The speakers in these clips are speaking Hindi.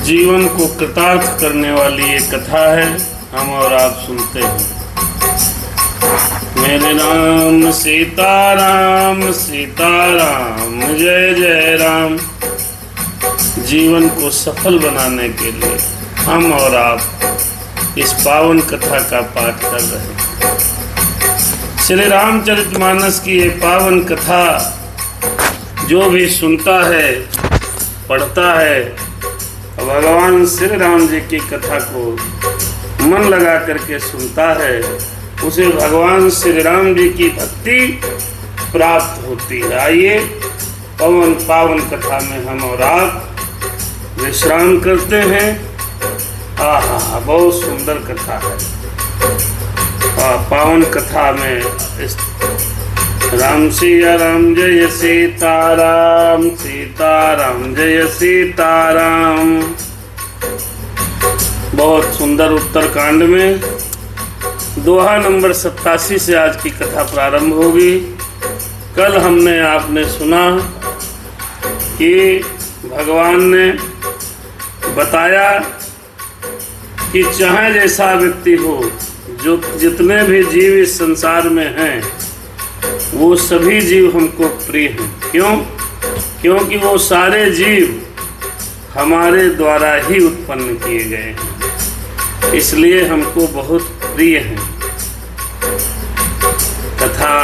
जीवन को कृतार्थ करने वाली ये कथा है, हम और आप सुनते हैं। मेरे राम सीताराम सीताराम जय जय राम। जीवन को सफल बनाने के लिए हम और आप इस पावन कथा का पाठ कर रहे हैं। श्री रामचरितमानस की ये पावन कथा जो भी सुनता है, पढ़ता है, भगवान श्री राम जी की कथा को मन लगा करके सुनता है, उसे भगवान श्री राम जी की भक्ति प्राप्त होती है। आइए पावन कथा में हम और आप विश्राम करते हैं। आहा, बहुत सुंदर कथा है। पावन कथा में राम सिया राम जय सीताराम सीताराम जय सीताराम। बहुत सुंदर उत्तरकांड में दोहा नंबर 87 से आज की कथा प्रारंभ होगी। कल हमने आपने सुना कि भगवान ने बताया कि चाहे जैसा व्यक्ति हो, जो जितने भी जीव इस संसार में हैं, वो सभी जीव हमको प्रिय हैं। क्यों? क्योंकि वो सारे जीव हमारे द्वारा ही उत्पन्न किए गए हैं, इसलिए हमको बहुत प्रिय हैं। तथा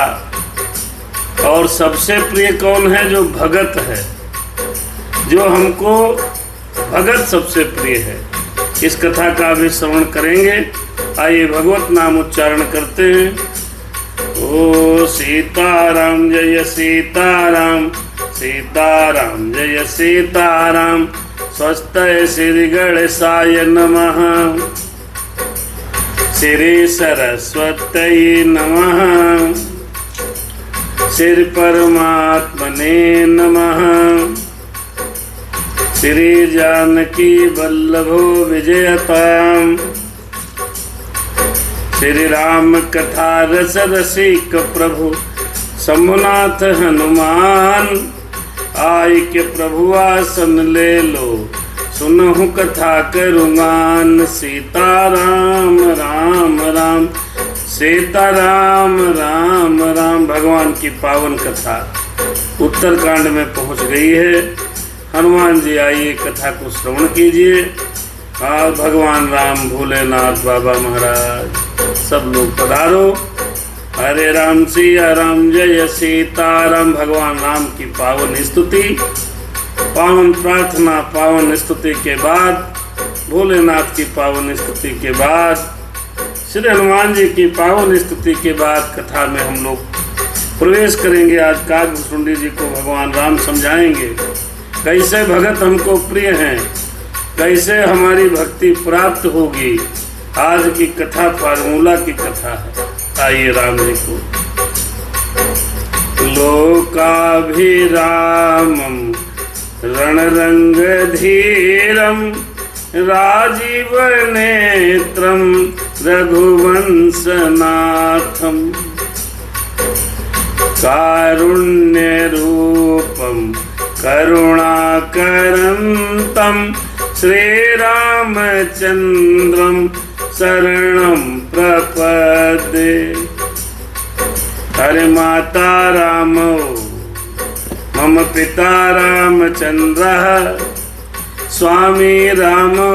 और सबसे प्रिय कौन है? जो भगत है, जो हमको भगत सबसे प्रिय है। इस कथा का भी श्रवण करेंगे। आइए भगवत नाम उच्चारण करते हैं। ओ सीताराम जय सीताराम सीताराम जय सीताराम। स्वस्ति श्री गणेशाय नमः, श्री सरस्वती नमः, श्री परमात्मने नमः, श्री जानकी वल्लभो विजयताम्। श्री राम कथा रस रसिक प्रभु शंभुनाथ हनुमान। आय के प्रभु आसन ले लो, सुनहु कथा करुगान। सीताराम राम राम सीताराम राम राम। भगवान की पावन कथा उत्तरकांड में पहुंच गई है। हनुमान जी आइए कथा को श्रवण कीजिए। भगवान राम, भोलेनाथ बाबा महाराज, सब लोग पधारो। हरे राम सिया राम जय सीताराम। भगवान राम की पावन स्तुति, पावन प्रार्थना, पावन स्तुति के बाद, भोलेनाथ की पावन स्तुति के बाद, श्री हनुमान जी की पावन स्तुति के बाद कथा में हम लोग प्रवेश करेंगे। आज कागभूषुंडी जी को भगवान राम समझाएंगे कैसे भगत हमको प्रिय हैं, कैसे हमारी भक्ति प्राप्त होगी। आज की कथा फार्मूला की कथा है। आइए राम जी को। लोकाभिरामं रणरंग धीरम राजीव नेत्रम रघुवंश नाथम। कारुण्य रूपम करुणाकरंतम श्रीरामचंद्रम शरणं प्रपद्ये। हरे माता रामो मम पिता रामचंद्रः, स्वामी रामो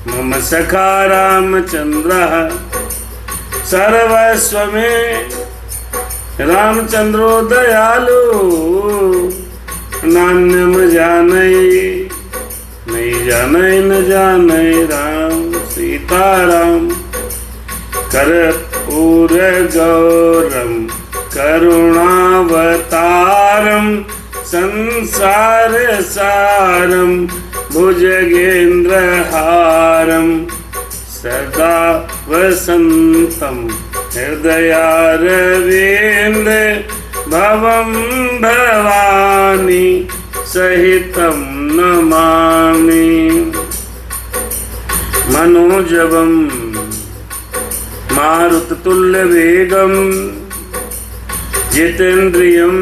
मम सखा रामचंद्रः। सर्वस्व में रामचंद्रो दयालु, नान्यम जानई नहीं जानई न जानई राम। सीताराम कर्पूर गौरम करुणावतारम संसार सारम भुजगेंद्र हारम। सदा वसंतम हृदयारविंद भवम भवानी सहितं नमामि। मनोजवम मारुततुल्यवेगम जितेन्द्रियं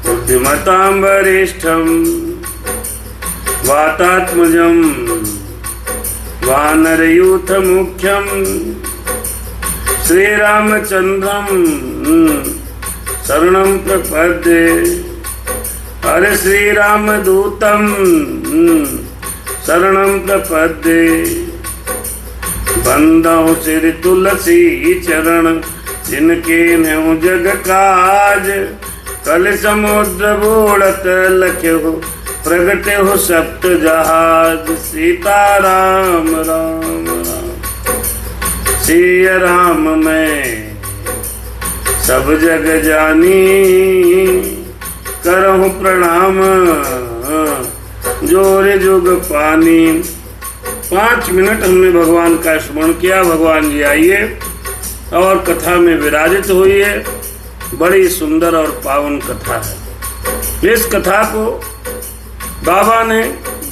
बुद्धिमतां वरिष्ठं वातात्मजं वानरयूथ मुख्यं श्रीरामचंद्रं शरणं प्रपद्ये। अरे श्रीरामदूतं शरणं प्रपद्ये। बंदौ सिर तुलसी चरण जिनके न्यौ जग काज। कल समुद्र बोलत लख्यो प्रगटे हो सप्त जहाज। सीता राम राम राम सिय राम मैं सब जग जानी। करहु प्रणाम जोर जुग पानी। 5 मिनट हमने भगवान का स्मरण किया। भगवान जी आइए और कथा में विराजित होइए। बड़ी सुंदर और पावन कथा है। इस कथा को बाबा ने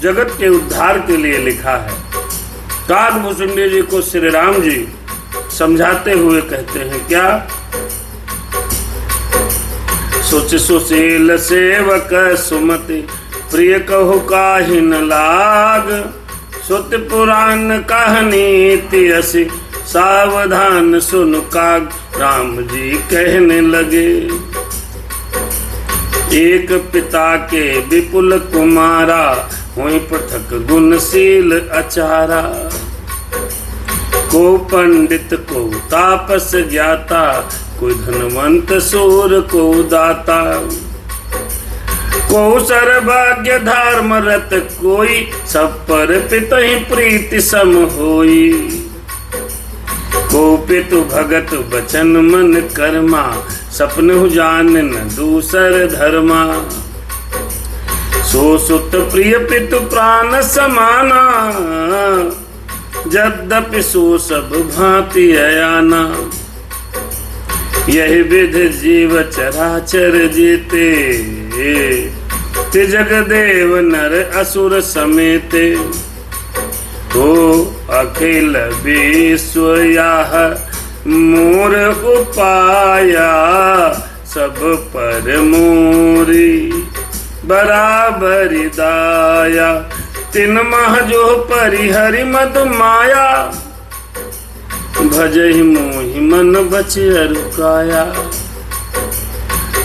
जगत के उद्धार के लिए लिखा है। काकभूषुंडी जी को श्री राम जी समझाते हुए कहते हैं क्या? सोच सुशील सेवक सुमति प्रिय कहो काहि न लाग। सुत पुराण कहानी तियसी सावधान सुन काग। राम जी कहने लगे एक पिता के विपुल कुमारा। हुई पृथक गुणशील अचारा। को पंडित को तापस ज्ञाता। कोई धनवंत सूर को दाता। को सर्वभाग्य धर्म रत कोई। सब पर पितहि प्रीति सम होई। को पितु भगत बचन मन कर्मा। सपन जान न दूसर धर्मा। सो सुत प्रिय पितु प्राण समाना। यद्यपि सो सब भांति अयाना। यही विध जीव चराचर जीते। जग देव नर असुर समेते। हो अखिल विश्व याह मोर उपाया। सब पर मोरी बराबरी दाया। तिन मह जो परिहरि मद माया। भजहि मोहि मन बचियरु काया।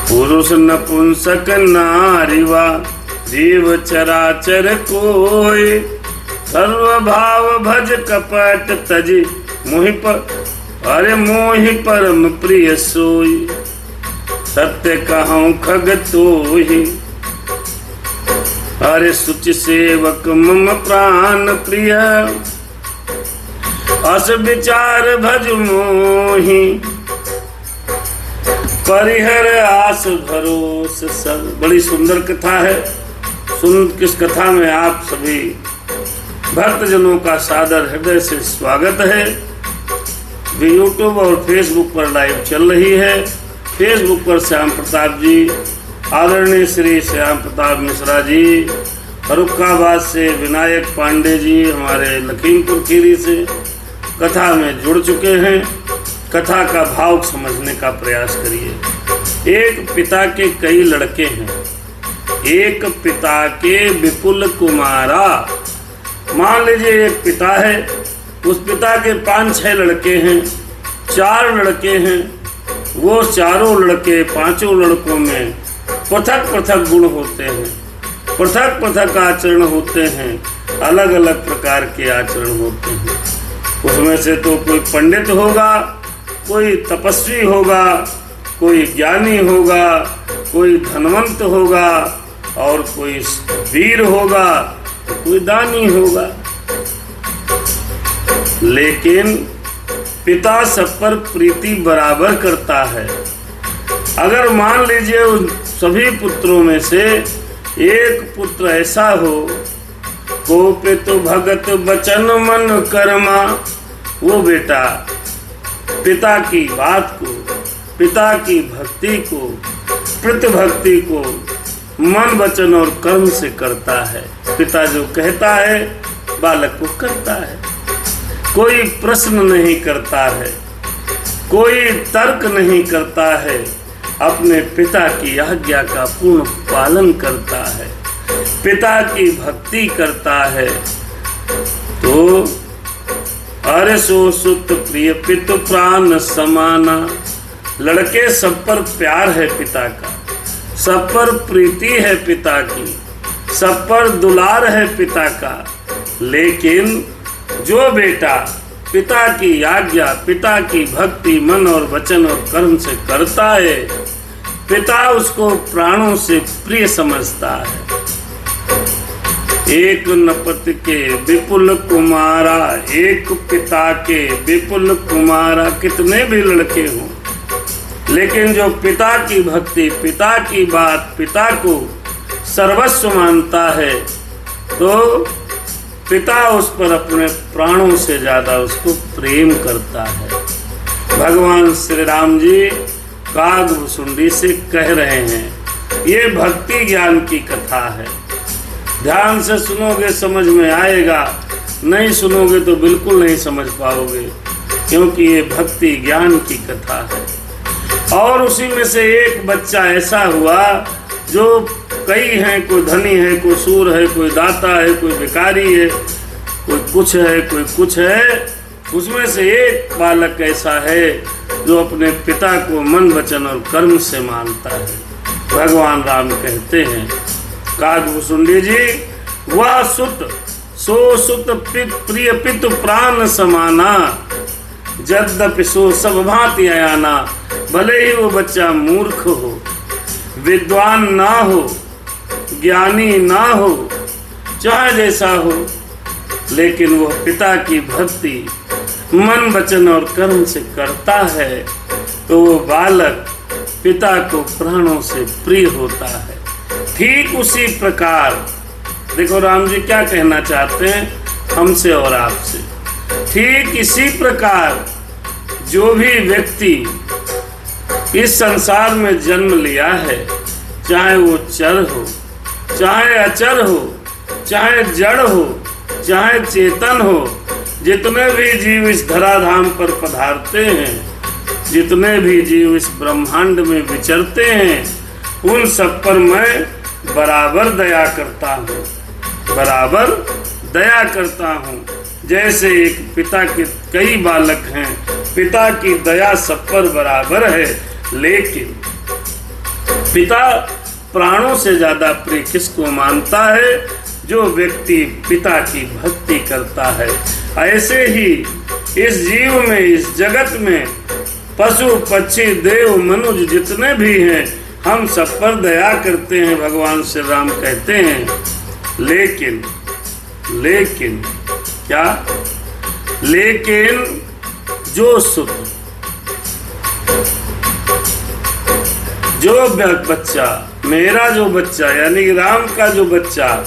पुरुष नपुंसक नारीवा। जीव चराचर कोय। सर्व भाव भज कपट तजी। मोहि पर अरे मोहि परम प्रिय सोई। सत्य कहूँ खग तोहि। अरे सुचि सेवक मम प्राण प्रिय। अस विचार भज मोहि। परिहर आस भरोस सब। बड़ी सुंदर कथा है। किस कथा में आप सभी भक्तजनों का सादर हृदय से स्वागत है। यूट्यूब और फेसबुक पर लाइव चल रही है। फेसबुक पर श्याम प्रताप जी, आदरणीय श्री श्याम प्रताप मिश्रा जी, फरुखाबाद से विनायक पांडे जी, हमारे लखीमपुर खीरी से कथा में जुड़ चुके हैं। कथा का भाव समझने का प्रयास करिए। एक पिता के कई लड़के हैं। एक पिता के विपुल कुमारा। मान लीजिए एक पिता है। उस पिता के 5-6 लड़के हैं। 4 लड़के हैं। वो चारों लड़के 5 लड़कों में पृथक पृथक गुण होते हैं। पृथक पृथक आचरण होते हैं। अलग अलग प्रकार के आचरण होते हैं। उसमें से तो कोई पंडित होगा, कोई तपस्वी होगा, कोई ज्ञानी होगा, कोई धनवंत होगा, और कोई वीर होगा, तो कोई दानी होगा। लेकिन पिता सब पर प्रीति बराबर करता है। अगर मान लीजिए उन सभी पुत्रों में से एक पुत्र ऐसा हो, को पितु भगत बचन मन कर्मा। वो बेटा पिता की बात को, पिता की भक्ति को, प्रतिभक्ति को मन वचन और कर्म से करता है। पिता जो कहता है बालक को करता है। कोई प्रश्न नहीं करता है, कोई तर्क नहीं करता है, अपने पिता की आज्ञा का पूर्ण पालन करता है। पिता की भक्ति करता है तो अरे सो सुत प्रिय पितु प्राण समाना। लड़के सब पर प्यार है पिता का, सब पर प्रीति है पिता की, सब पर दुलार है पिता का। लेकिन जो बेटा पिता की आज्ञा, पिता की भक्ति मन और वचन और कर्म से करता है, पिता उसको प्राणों से प्रिय समझता है। एक नपत के विपुल कुमारा, एक पिता के विपुल कुमारा। कितने भी लड़के हों, लेकिन जो पिता की भक्ति, पिता की बात, पिता को सर्वस्व मानता है तो पिता उस पर अपने प्राणों से ज्यादा उसको प्रेम करता है। भगवान श्री राम जी कागभुसुंडी से कह रहे हैं, ये भक्ति ज्ञान की कथा है। ध्यान से सुनोगे समझ में आएगा, नहीं सुनोगे तो बिल्कुल नहीं समझ पाओगे, क्योंकि ये भक्ति ज्ञान की कथा है। और उसी में से एक बच्चा ऐसा हुआ जो कई हैं, कोई धनी है, कोई सूर है, कोई दाता है, कोई भिखारी है, कोई कुछ है, कोई कुछ है। उसमें से एक बालक ऐसा है जो अपने पिता को मन वचन और कर्म से मानता है। भगवान राम कहते हैं कागभुसुंडी जी, वह सुत सो सुत प्रिय पितु प्राण समाना, यद्यपि सो सब भांति अयाना। भले ही वो बच्चा मूर्ख हो, विद्वान ना हो, ज्ञानी ना हो, चाहे जैसा हो, लेकिन वह पिता की भक्ति मन वचन और कर्म से करता है तो वो बालक पिता को प्राणों से प्रिय होता है। ठीक उसी प्रकार देखो राम जी क्या कहना चाहते हैं हमसे और आपसे। ठीक इसी प्रकार जो भी व्यक्ति इस संसार में जन्म लिया है, चाहे वो चर हो, चाहे अचर हो, चाहे जड़ हो, चाहे चेतन हो, जितने भी जीव इस धराधाम पर पधारते हैं, जितने भी जीव इस ब्रह्मांड में विचरते हैं, उन सब पर मैं बराबर दया करता हूँ, बराबर दया करता हूँ। जैसे एक पिता के कई बालक हैं, पिता की दया सब पर बराबर है, लेकिन पिता प्राणों से ज्यादा प्रिय किसको मानता है? जो व्यक्ति पिता की भक्ति करता है। ऐसे ही इस जीव में, इस जगत में पशु पक्षी देव मनुष्य जितने भी हैं, हम सब पर दया करते हैं। भगवान श्री राम कहते हैं लेकिन क्या? लेकिन जो सुत, जो बच्चा, मेरा जो बच्चा यानी राम का जो बच्चा,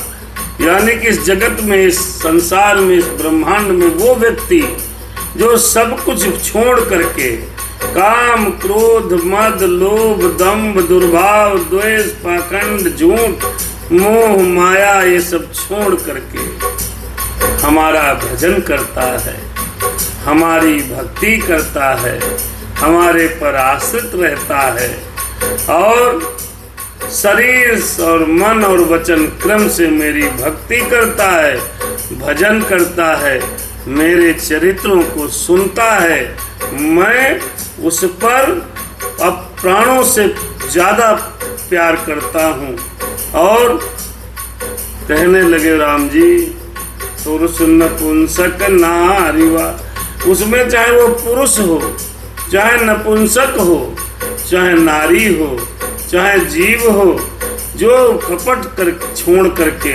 यानी कि इस जगत में, इस संसार में, इस ब्रह्मांड में वो व्यक्ति जो सब कुछ छोड़ करके काम क्रोध मद लोभ दंभ दुर्भाव द्वेष पाखंड झूठ मोह माया ये सब छोड़ करके हमारा भजन करता है, हमारी भक्ति करता है, हमारे पर आश्रित रहता है और शरीर और मन और वचन क्रम से मेरी भक्ति करता है, भजन करता है, मेरे चरित्रों को सुनता है, मैं उस पर अब प्राणों से ज्यादा प्यार करता हूँ। और कहने लगे राम जी, पुरुष नपुंसक नारीवा, उसमें चाहे वो पुरुष हो, चाहे नपुंसक हो, चाहे नारी हो, चाहे जीव हो, जो कपट कर छोड़ करके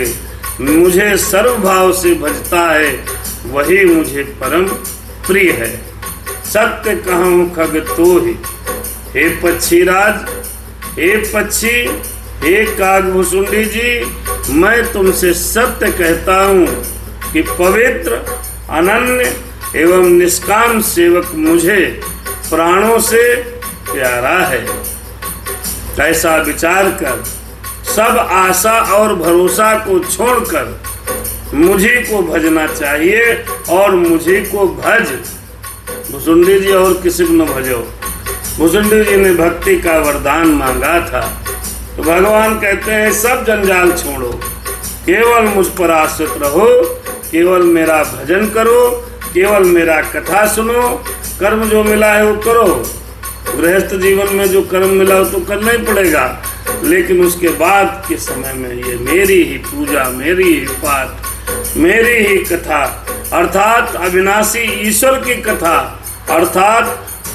मुझे सर्वभाव से भजता है, वही मुझे परम प्रिय है। सत्य कहूँ खग तो ही, हे पक्षी राज, हे पक्षी, हे कागभुसुंडी जी, मैं तुमसे सत्य कहता हूँ कि पवित्र अनन्य एवं निष्काम सेवक मुझे प्राणों से प्यारा है। ऐसा विचार कर सब आशा और भरोसा को छोड़कर मुझे को भजना चाहिए और मुझे को भज। भुसुंडी जी और किसी को न भजो। भुसुंडी जी ने भक्ति का वरदान मांगा था, तो भगवान कहते हैं सब जंजाल छोड़ो, केवल मुझ पर आश्रित रहो, केवल मेरा भजन करो, केवल मेरा कथा सुनो। कर्म जो मिला है वो करो, गृहस्थ जीवन में जो कर्म मिला हो तो करना ही पड़ेगा, लेकिन उसके बाद के समय में ये मेरी ही पूजा, मेरी ही पाठ, मेरी ही कथा, अर्थात अविनाशी ईश्वर की कथा, अर्थात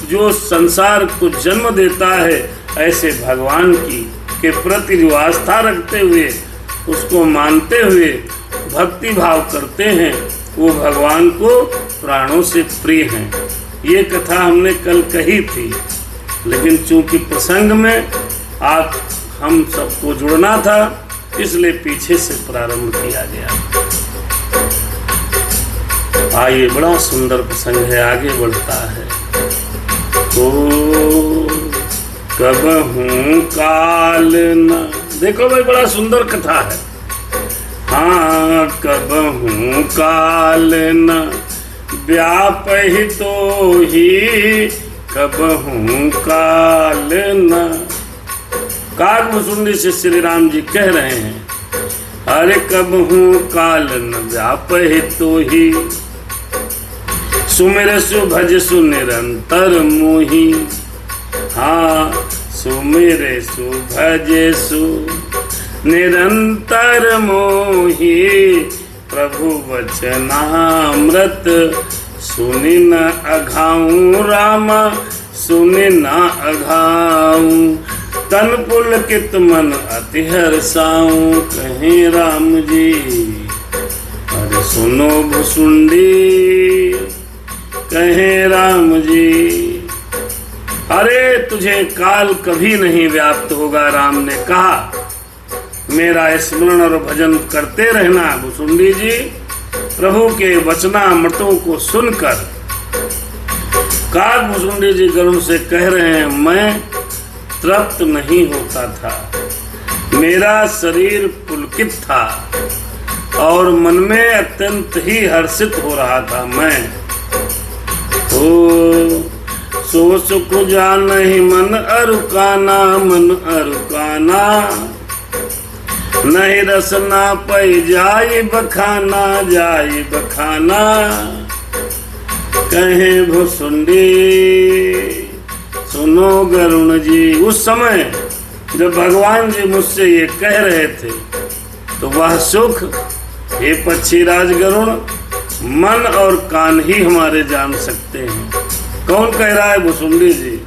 जो संसार को जन्म देता है ऐसे भगवान की के प्रति जो आस्था रखते हुए, उसको मानते हुए भक्ति भाव करते हैं, वो भगवान को प्राणों से प्रिय हैं। ये कथा हमने कल कही थी, लेकिन चूंकि प्रसंग में हम सबको जुड़ना था, इसलिए पीछे से प्रारंभ किया गया। आइए, बड़ा सुंदर प्रसंग है, आगे बढ़ता है। ओ कबहूं काल न, देखो भाई बड़ा सुंदर कथा है। हाँ, कबहूं काल न व्यापहितो ही, कबहूं काल न। काकभुसुंडी से श्री राम जी कह रहे हैं, अरे कबहूं काल न व्यापहितो ही, सुमिरसु भजसु निरंतर मोहि। हाँ, सुमिरसु भजसु निरंतर मोहि, प्रभु वचनामृत सुनि न अघाऊं, राम सुनि न अघाऊं। तन पुलकित मन अति हर्षाऊं, कहें राम जी। अरे सुनो भुसुंडी, कहें राम जी। अरे तुझे काल कभी नहीं व्याप्त होगा, राम ने कहा। मेरा स्मरण और भजन करते रहना भुसुंडी जी। प्रभु के वचनामृतों को सुनकर काकभुसुंडी जी गरुड़ से कह रहे हैं, मैं तृप्त नहीं होता था, मेरा शरीर पुलकित था और मन में अत्यंत ही हर्षित हो रहा था। मैं सो सुख जानहि मन अरुकाना, मन अरुकाना। नहीं रसना पै जाई बखाना, जाई बखाना। कहे भुसुंडी सुनो गरुण जी। उस समय जब भगवान जी मुझसे ये कह रहे थे, तो वह सुख हे पक्षी राज गरुण मन और कान ही हमारे जान सकते हैं। कौन कह रहा है? भुसुंडी जी।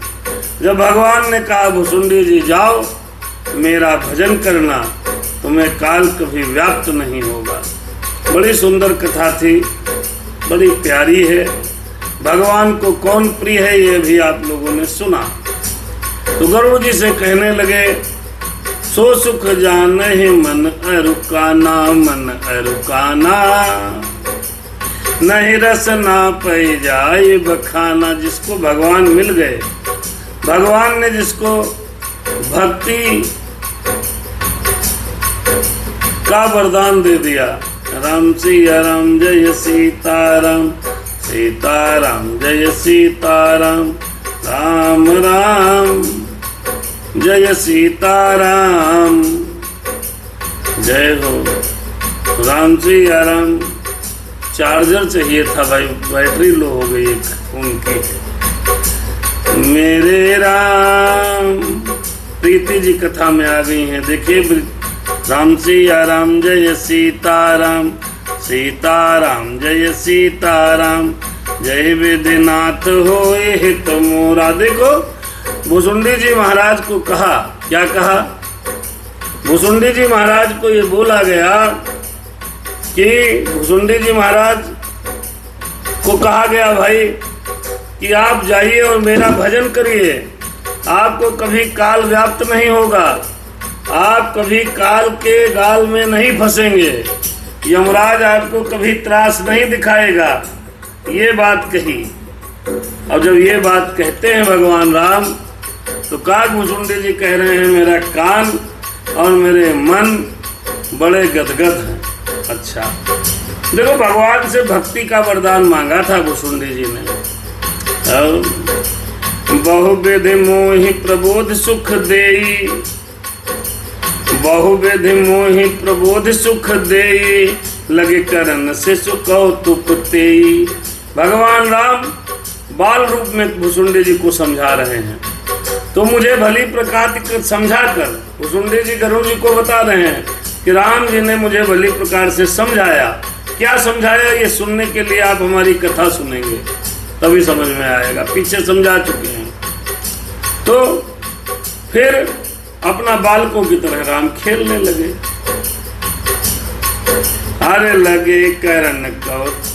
जब भगवान ने कहा भुसुंडी जी जाओ मेरा भजन करना, तुम्हें काल कभी व्याप्त नहीं होगा। बड़ी सुंदर कथा थी, बड़ी प्यारी है। भगवान को कौन प्रिय है ये भी आप लोगों ने सुना। तो गरुड़ जी से कहने लगे, सो सुख जाने मन अरुकाना, मन अरुकाना। नहीं रस ना पै जाए बखाना। जिसको भगवान मिल गए, भगवान ने जिसको भक्ति का वरदान दे दिया। राम सिया राम जय सीताराम, सीताराम जय सीताराम, राम राम जय सीताराम। जय हो राम सिया राम। चार्जर चाहिए था भाई, बैटरी लो हो गई उनकी। मेरे राम प्रीति जी कथा में आ गई हैं। देखिए, राम सिया राम जय सीताराम, सीताराम जय सीताराम। जय विधिनाथ होए हित मोरा। देखो भुसुंडी जी महाराज को कहा, क्या कहा? भुसुंडी जी महाराज को ये बोला गया कि भुसुंडी जी महाराज को कहा गया भाई कि आप जाइए और मेरा भजन करिए, आपको कभी काल व्याप्त नहीं होगा, आप कभी काल के गाल में नहीं फंसेंगे, यमराज आपको कभी त्रास नहीं दिखाएगा। ये बात कही। और जब ये बात कहते हैं भगवान राम, तो काकभुसुंडी जी कह रहे हैं मेरा कान और मेरे मन बड़े गदगद हैं। अच्छा, देखो भगवान से भक्ति का वरदान मांगा था भुसुंडी जी ने। बहुविधि मोहि प्रबोध सुख देई, बहुविधि मोहि प्रबोध सुख देई, लगे करन से सुकौतुक तेई। भगवान राम बाल रूप में भुसुंडी जी को समझा रहे हैं। तो मुझे भली प्रकार समझा कर भुसुंडी जी गरुड़ जी को बता रहे हैं कि राम जी ने मुझे भली प्रकार से समझाया। क्या समझाया, ये सुनने के लिए आप हमारी कथा सुनेंगे तभी समझ में आएगा। पीछे समझा चुके हैं। तो फिर अपना बालकों की तरह राम खेलने लगे। अरे लगे करन कौतुक,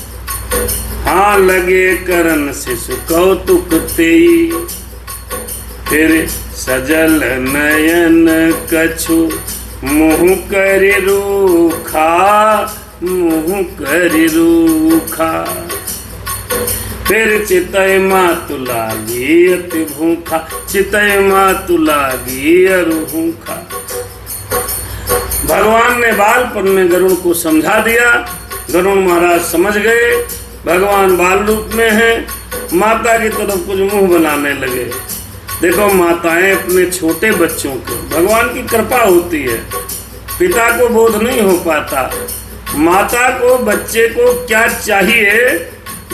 हाँ लगे करन शिशु कौतुक तेई। फिर सजल नयन कछु मुँह करि रूखा, मुँह करि रूखा। फिर चितय मातु लागी अति भूखा, चितय मातु लागी अरु भूखा। भगवान ने बालपन में गरुड़ को समझा दिया। गरुड़ महाराज समझ गए भगवान बाल रूप में है। माता की तरफ कुछ मुंह बनाने लगे। देखो माताएं अपने छोटे बच्चों को, भगवान की कृपा होती है, पिता को बोध नहीं हो पाता। माता को बच्चे को क्या चाहिए,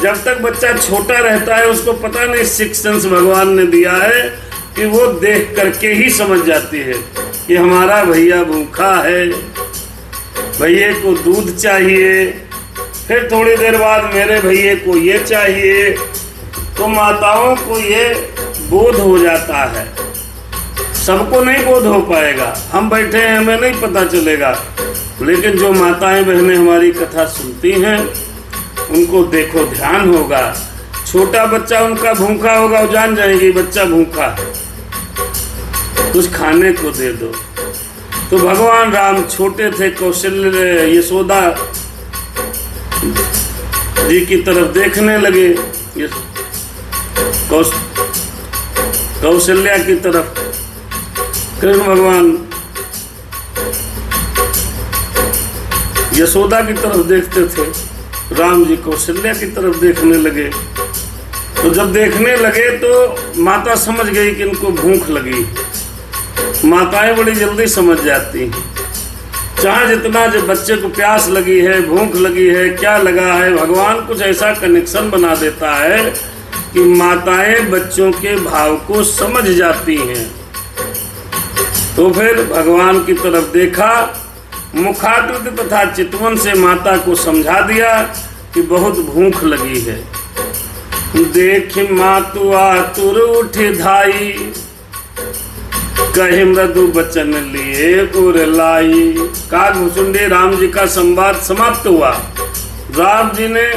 जब तक बच्चा छोटा रहता है उसको पता नहीं, सिक्स सेंस भगवान ने दिया है कि वो देख करके ही समझ जाती है कि हमारा भैया भूखा है, भैया को दूध चाहिए, फिर थोड़ी देर बाद मेरे भैया को ये चाहिए। तो माताओं को ये बोध हो जाता है। सबको नहीं बोध हो पाएगा, हम बैठे हैं हमें नहीं पता चलेगा, लेकिन जो माताएं बहनें हमारी कथा सुनती हैं उनको देखो ध्यान होगा। छोटा बच्चा उनका भूखा होगा, वो जान जाएंगे बच्चा भूखा है, कुछ खाने को दे दो। तो भगवान राम छोटे थे, कौशल्य यशोदा जी की तरफ देखने लगे, कौशल्या की तरफ। कृष्ण भगवान यशोदा की तरफ देखते थे, राम जी कौशल्या की तरफ देखने लगे। तो जब देखने लगे तो माता समझ गई कि इनको भूख लगी। माताएं बड़ी जल्दी समझ जाती हैं, चाहे जितना जब बच्चे को प्यास लगी है, भूख लगी है, क्या लगा है, भगवान कुछ ऐसा कनेक्शन बना देता है कि माताएं बच्चों के भाव को समझ जाती हैं। तो फिर भगवान की तरफ देखा, मुखाकृति तथा चितवन से माता को समझा दिया कि बहुत भूख लगी है। देख मातु आतुर उठ धाई, कहे मृदु बचन लिए उर लाई। काग भुसुंडी राम जी का संवाद समाप्त हुआ। राम जी ने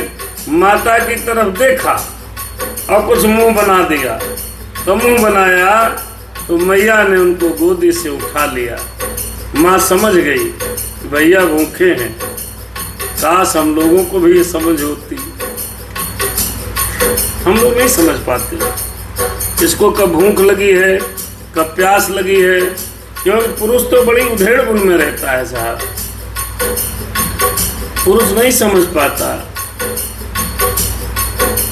माता की तरफ देखा और कुछ मुंह बना दिया। तो मुंह बनाया तो मैया ने उनको गोदी से उठा लिया। माँ समझ गई कि भैया भूखे हैं। काश हम लोगों को भी ये समझ होती, हम लोग नहीं समझ पाते किसको कब भूख लगी है, कब प्यास लगी है, क्योंकि पुरुष तो बड़ी उधेड़ बुन में रहता है साहब, पुरुष नहीं समझ पाता।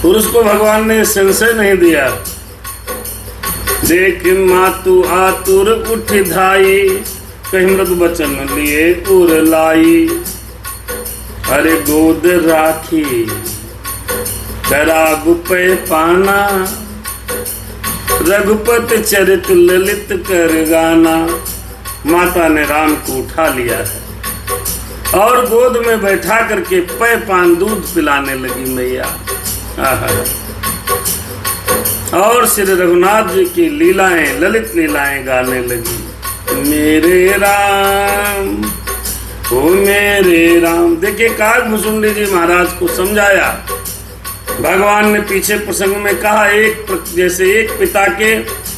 पुरुष को भगवान ने संशय नहीं दिया। देख मातु आतुर उठ धाई, कहीं मृदु बचन लिए उर लाई। अरे गोद राखी कराब पे पाना, रघुपति चरित ललित कर गाना। माता ने राम को उठा लिया है और गोद में बैठा करके पे पान दूध पिलाने लगी मैया। और श्री रघुनाथ जी की लीलाएं, ललित लीलाएं गाने लगी। मेरे राम ओ मेरे राम। देखिए काग भुसुंडी जी महाराज को समझाया। भगवान ने पीछे प्रसंग में कहा, जैसे एक पिता के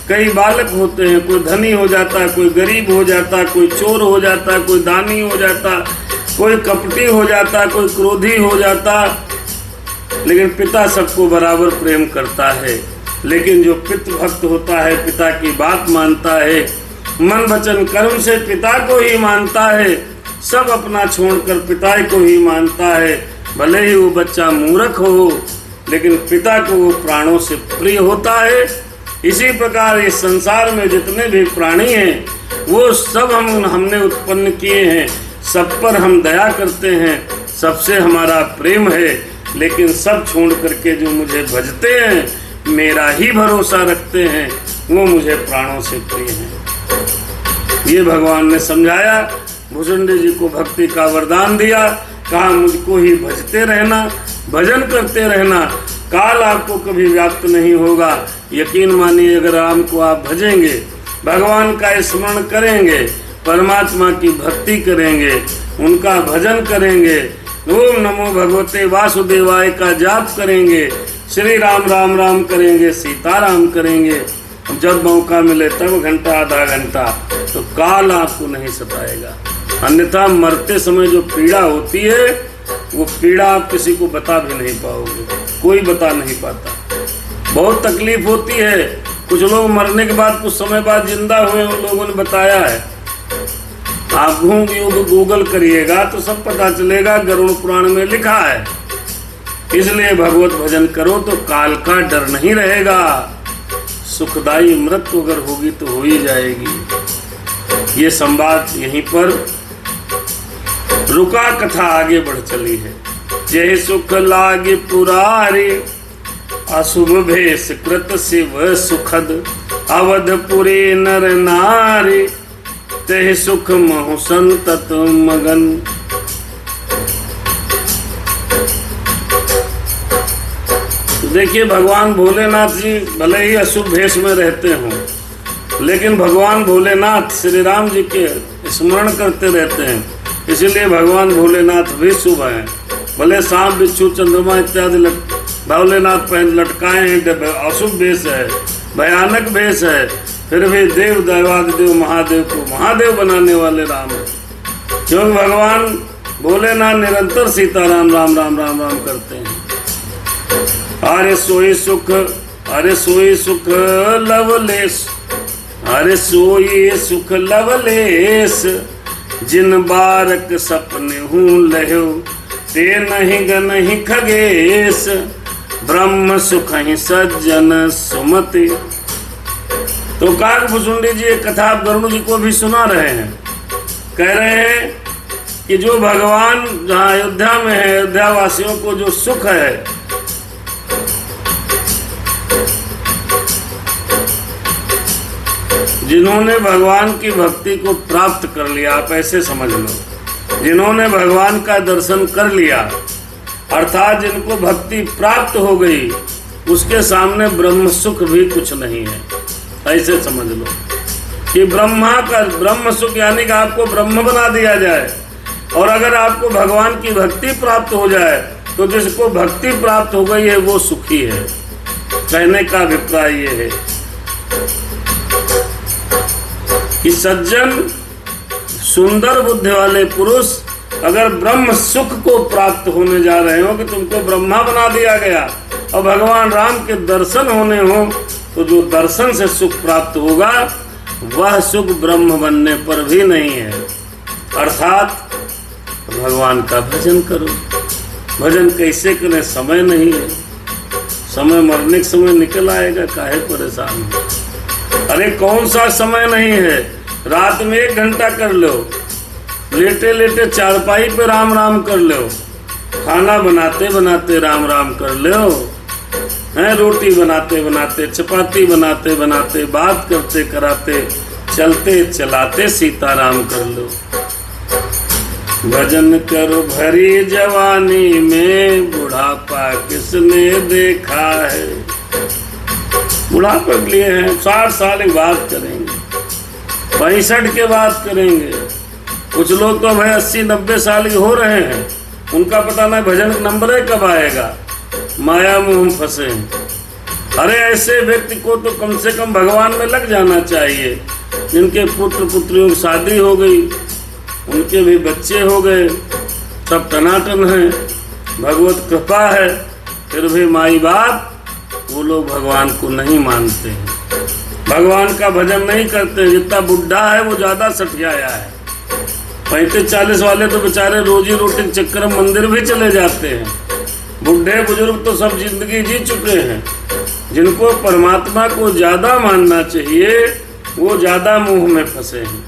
कई बालक होते हैं, कोई धनी हो जाता, कोई गरीब हो जाता, कोई चोर हो जाता, कोई दानी हो जाता, कोई कपटी हो जाता, कोई क्रोधी हो जाता, लेकिन पिता सबको बराबर प्रेम करता है। लेकिन जो पितृ भक्त होता है, पिता की बात मानता है, मन वचन कर्म से पिता को ही मानता है, सब अपना छोड़कर पिता को ही मानता है। भले ही वो बच्चा मूर्ख हो, लेकिन पिता को वो प्राणों से प्रिय होता है। इसी प्रकार इस संसार में जितने भी प्राणी हैं वो सब हमने उत्पन्न किए हैं, सब पर हम दया करते हैं, सबसे हमारा प्रेम है, लेकिन सब छोड़ करके जो मुझे भजते हैं, मेरा ही भरोसा रखते हैं, वो मुझे प्राणों से प्रिय हैं। ये भगवान ने समझाया। भुजंडी जी को भक्ति का वरदान दिया, कहा मुझको ही भजते रहना, भजन करते रहना, काल आपको कभी व्याप्त नहीं होगा। यकीन मानिए, अगर राम को आप भजेंगे, भगवान का स्मरण करेंगे, परमात्मा की भक्ति करेंगे, उनका भजन करेंगे, ओम नमो भगवते वासुदेवाय का जाप करेंगे, श्री राम राम राम करेंगे, सीताराम करेंगे, जब मौका मिले तब घंटा आधा घंटा, तो काल आपको नहीं सताएगा। अन्यथा मरते समय जो पीड़ा होती है, वो पीड़ा आप किसी को बता भी नहीं पाओगे, कोई बता नहीं पाता। बहुत तकलीफ होती है। कुछ लोग मरने के बाद कुछ समय बाद जिंदा हुए, उन लोगों ने बताया है। आप गूगल करिएगा तो सब पता चलेगा, गरुड़ पुराण में लिखा है। इसलिए भगवत भजन करो तो काल का डर नहीं रहेगा। सुखदायी मृत्यु अगर होगी तो हो ही जाएगी। ये संवाद यहीं पर रुका, कथा आगे बढ़ चली है। जय सुख लागे पुरारी, अशुभ भेष कृत शिव सुखद, अवधपुरी नर नारी, तेह सुख महु संतत मगन। देखिए, भगवान भोलेनाथ जी भले ही अशुभ भेष में रहते हों, लेकिन भगवान भोलेनाथ श्री राम जी के स्मरण करते रहते हैं, इसीलिए भगवान भोलेनाथ भी शुभ हैं। भले सांप बिच्छू चंद्रमा इत्यादि भोलेनाथ पहन लटकाए हैं, अशुभ भेष है, भयानक भेष है, फिर भी देव देवादिदेव महादेव को महादेव बनाने वाले राम है। क्योंकि भगवान भोलेनाथ निरंतर सीताराम राम राम राम राम करते हैं। अरे सोई सुख, अरे सोई सुख लवलेश, अरे सोई सुख लवलेश, जिन बारक सपने हूँ लहो, ते नहीं गनहि खगेश, ब्रह्म सुख ही सज्जन सुमति। तो काकभुसुंडी जी एक कथा आप गरुड़ जी को भी सुना रहे हैं। कह रहे हैं कि जो भगवान जहाँ अयोध्या में है, अयोध्या वासियों को जो सुख है, जिन्होंने भगवान की भक्ति को प्राप्त कर लिया, आप ऐसे समझ लो, जिन्होंने भगवान का दर्शन कर लिया, अर्थात जिनको भक्ति प्राप्त हो गई, उसके सामने ब्रह्म सुख भी कुछ नहीं है। ऐसे समझ लो कि ब्रह्मा का ब्रह्म सुख यानी कि आपको ब्रह्म बना दिया जाए। और अगर आपको भगवान की भक्ति प्राप्त हो जाए तो जिसको भक्ति प्राप्त हो गई है वो सुखी है। कहने का अभिप्राय ये है कि सज्जन सुंदर बुद्धि वाले पुरुष अगर ब्रह्म सुख को प्राप्त होने जा रहे हो कि तुमको ब्रह्मा बना दिया गया और भगवान राम के दर्शन होने हो, तो जो दर्शन से सुख प्राप्त होगा वह सुख ब्रह्म बनने पर भी नहीं है। अर्थात भगवान का भजन करो। भजन कैसे करें? समय नहीं है, समय मरने के समय निकल आएगा, काहे परेशान हो? अरे कौन सा समय नहीं है? रात में 1 घंटा कर लो, लेटे लेटे चारपाई पे राम राम कर लो, खाना बनाते बनाते राम राम कर लो, हैं रोटी बनाते बनाते, चपाती बनाते बनाते, बात करते कराते, चलते चलाते सीताराम कर लो। भजन करो भरी जवानी में, बुढ़ापा किसने देखा है? बुढ़ापे के लिए हैं, 60 साल की बात करेंगे, 65 के बात करेंगे। कुछ लोग तो भाई 80-90 साल के हो रहे हैं, उनका पता नहीं भजन नंबर कब आएगा, माया में हम फंसे। अरे ऐसे व्यक्ति को तो कम से कम भगवान में लग जाना चाहिए, जिनके पुत्र पुत्रियों की शादी हो गई, उनके भी बच्चे हो गए, सब टनाटन है, भगवत कृपा है, फिर भी माई बाप वो लोग भगवान को नहीं मानते हैं, भगवान का भजन नहीं करते। जितना बुढ़ा है वो ज्यादा सठियाया है। 35-40 वाले तो बेचारे रोजी रोटी के चक्कर में मंदिर भी चले जाते हैं। बुढ़े बुजुर्ग तो सब जिंदगी जी चुके हैं, जिनको परमात्मा को ज्यादा मानना चाहिए वो ज्यादा मोह में फंसे हैं।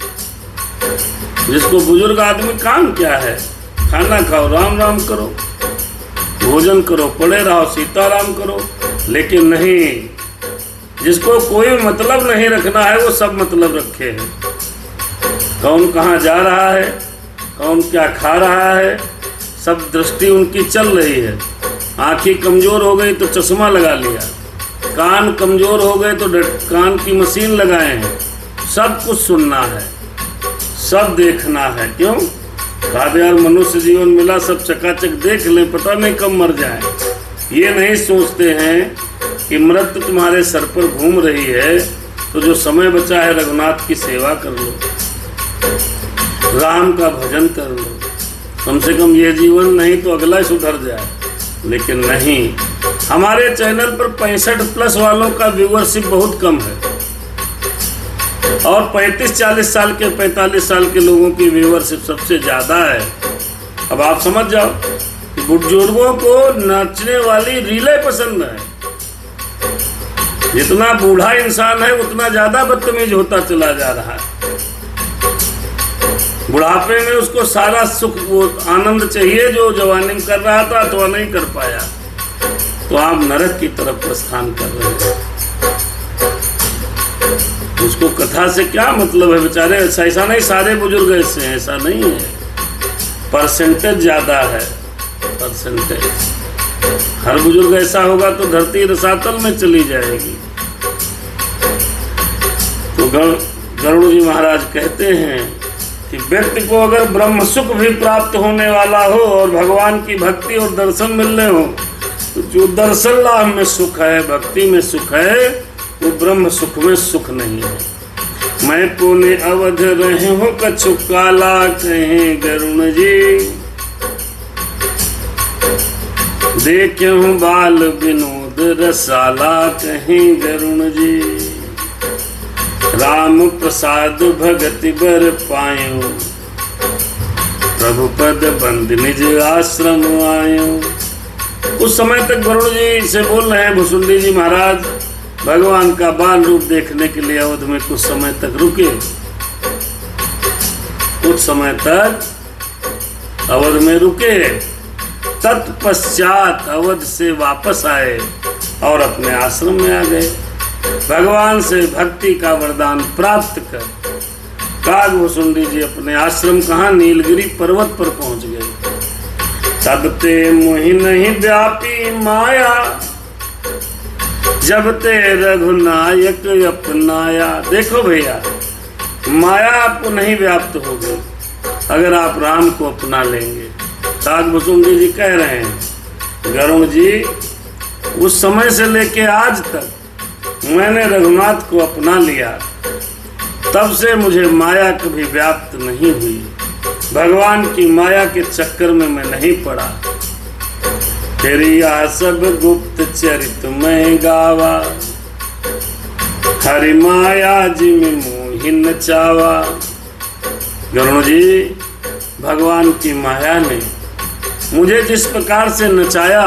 जिसको बुजुर्ग आदमी काम क्या है, खाना खाओ, राम राम करो, भोजन करो, पड़े रहो, सीताराम करो, लेकिन नहीं, जिसको कोई मतलब नहीं रखना है वो सब मतलब रखे हैं। कौन कहाँ जा रहा है, कौन क्या खा रहा है, सब दृष्टि उनकी चल रही है। आंखें कमजोर हो गई तो चश्मा लगा लिया, कान कमजोर हो गए तो कान की मशीन लगाए हैं। सब कुछ सुनना है, सब देखना है। क्यों? कहा यार मनुष्य जीवन मिला, सब चकाचक देख लें, पता नहीं कब मर जाए। ये नहीं सोचते हैं कि मृत्यु तुम्हारे सर पर घूम रही है, तो जो समय बचा है रघुनाथ की सेवा कर लो, राम का भजन कर लो, कम से कम ये जीवन नहीं तो अगला ही सुधर जाए। लेकिन नहीं, हमारे चैनल पर 65+ वालों का व्यूअरशिप बहुत कम है और 35-40 साल के 45 साल के लोगों की व्यूअरशिप सबसे ज्यादा है। अब आप समझ जाओ कि बुजुर्गों को नाचने वाली रीलें पसंद है। जितना बूढ़ा इंसान है उतना ज्यादा बदतमीज होता चला जा रहा है। बुढ़ापे में उसको सारा सुख वो आनंद चाहिए जो जवानी में कर रहा था अथवा नहीं कर पाया, तो आप नरक की तरफ प्रस्थान कर रहे हैं। उसको कथा से क्या मतलब है बेचारे? ऐसा नहीं सारे बुजुर्ग ऐसे हैं, ऐसा नहीं है, परसेंटेज ज्यादा है, परसेंटेज। हर बुजुर्ग ऐसा होगा तो धरती रसातल में चली जाएगी। तो गरुड़ जी महाराज कहते हैं कि व्यक्ति को अगर ब्रह्म सुख भी प्राप्त होने वाला हो और भगवान की भक्ति और दर्शन मिलने हो, तो जो दर्शन लाभ में सुख है, भक्ति में सुख है, वो ब्रह्म सुख में सुख नहीं है। मैं पुण्य अवध रहे हो कछु काला, कहें गरुण जी देखे हूँ बाल विनोद रसाला, कहें गरुण जी राम प्रसाद भगति बर पायो, प्रभु पद बंद निज आश्रम आयो। उस समय तक गरुड़ जी से बोल रहे हैं भुसुंडी जी महाराज भगवान का बाल रूप देखने के लिए अवध में कुछ समय तक रुके, कुछ समय तक अवध में रुके, तत्पश्चात अवध से वापस आए और अपने आश्रम में आ गए। भगवान से भक्ति का वरदान प्राप्त कर काग भुसुंडी जी अपने आश्रम कहाँ नीलगिरी पर्वत पर पहुंच गए। तब ते मोहि नहीं व्यापी माया, जब ते रघुनायक अपनाया। देखो भैया, माया आपको नहीं व्याप्त होगी अगर आप राम को अपना लेंगे। काग भुसुंडी जी कह रहे हैं गरुड़ जी, उस समय से लेके आज तक मैंने रघुनाथ को अपना लिया, तब से मुझे माया कभी व्याप्त नहीं हुई। भगवान की माया के चक्कर में मैं नहीं पड़ा। तेरी यह सब गुप्त चरित मैं गावा, हरि माया जी में मोहि नचावा। गरुड़ जी, भगवान की माया ने मुझे जिस प्रकार से नचाया,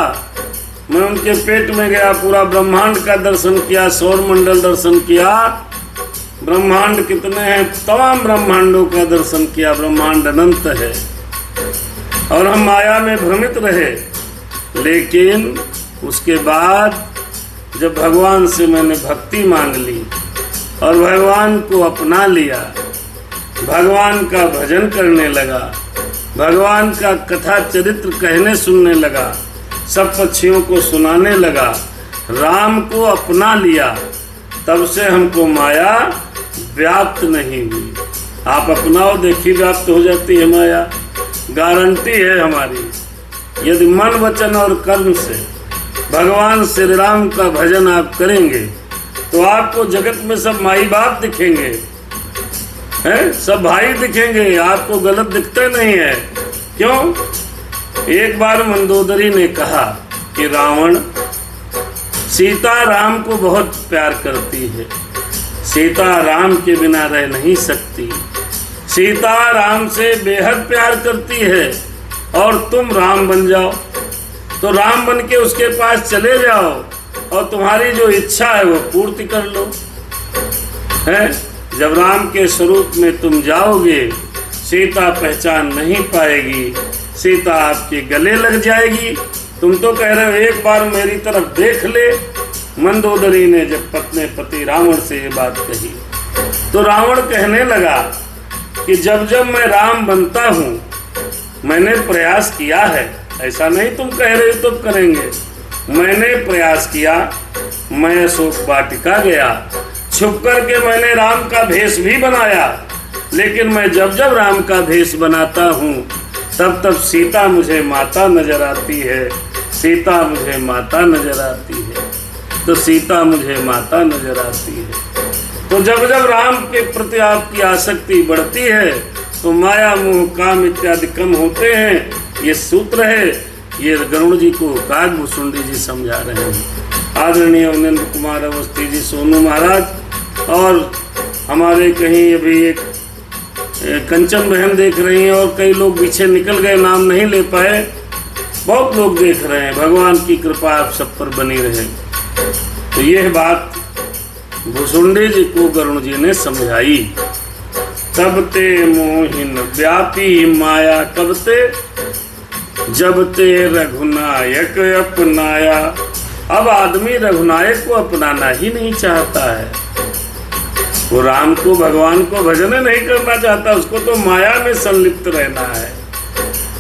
मैं उनके पेट में गया, पूरा ब्रह्मांड का दर्शन किया, सौर मंडल दर्शन किया, ब्रह्मांड कितने हैं, तमाम ब्रह्मांडों का दर्शन किया, ब्रह्मांड अनंत है। और हम माया में भ्रमित रहे, लेकिन उसके बाद जब भगवान से मैंने भक्ति मांग ली और भगवान को अपना लिया, भगवान का भजन करने लगा, भगवान का कथा चरित्र कहने सुनने लगा, सब पक्षियों को सुनाने लगा, राम को अपना लिया, तब से हमको माया व्याप्त नहीं हुई। आप अपनाओ, देखिए व्याप्त हो जाती है माया, गारंटी है हमारी। यदि मन वचन और कर्म से भगवान श्री राम का भजन आप करेंगे तो आपको जगत में सब माई बाप दिखेंगे, हैं? सब भाई दिखेंगे, आपको गलत दिखते नहीं है। क्यों? एक बार मंदोदरी ने कहा कि रावण सीता राम को बहुत प्यार करती है, सीता राम के बिना रह नहीं सकती, सीता राम से बेहद प्यार करती है, और तुम राम बन जाओ तो राम बन के उसके पास चले जाओ और तुम्हारी जो इच्छा है वो पूर्ति कर लो। है, जब राम के स्वरूप में तुम जाओगे, सीता पहचान नहीं पाएगी, सीता आपके गले लग जाएगी। तुम तो कह रहे हो एक बार मेरी तरफ देख ले। मंदोदरी ने जब अपने पति रावण से ये बात कही तो रावण कहने लगा कि जब जब मैं राम बनता हूँ मैंने प्रयास किया है, ऐसा नहीं तुम कह रहे हो तो करेंगे। मैंने प्रयास किया, मैं अशोक वाटिका गया, छुप करके मैंने राम का भेष भी बनाया, लेकिन मैं जब जब राम का भेष बनाता हूँ तब तब सीता मुझे माता नजर आती है, सीता मुझे माता नजर आती है, तो सीता मुझे माता नजर आती है। तो जब जब राम के प्रति आपकी आसक्ति बढ़ती है तो माया मोह काम इत्यादि कम होते हैं। ये सूत्र है, ये गरुड़ जी को कागभूषुंडी जी समझा रहे हैं। आदरणीय अवनेंद्र कुमार अवस्थी जी, सोनू महाराज और हमारे कहीं अभी एक कंचन बहन देख रही हैं और कई लोग पीछे निकल गए, नाम नहीं ले पाए, बहुत लोग देख रहे हैं। भगवान की कृपा आप सब पर बनी रहे। तो यह बात भूषुंडी जी को गरुड़ जी ने समझाई। तब ते मोहिन व्यापी माया, कब ते जब ते रघुनायक अपनाया। अब आदमी रघुनायक को अपनाना ही नहीं चाहता है, वो राम को भगवान को भजन नहीं करना चाहता, उसको तो माया में संलिप्त रहना है,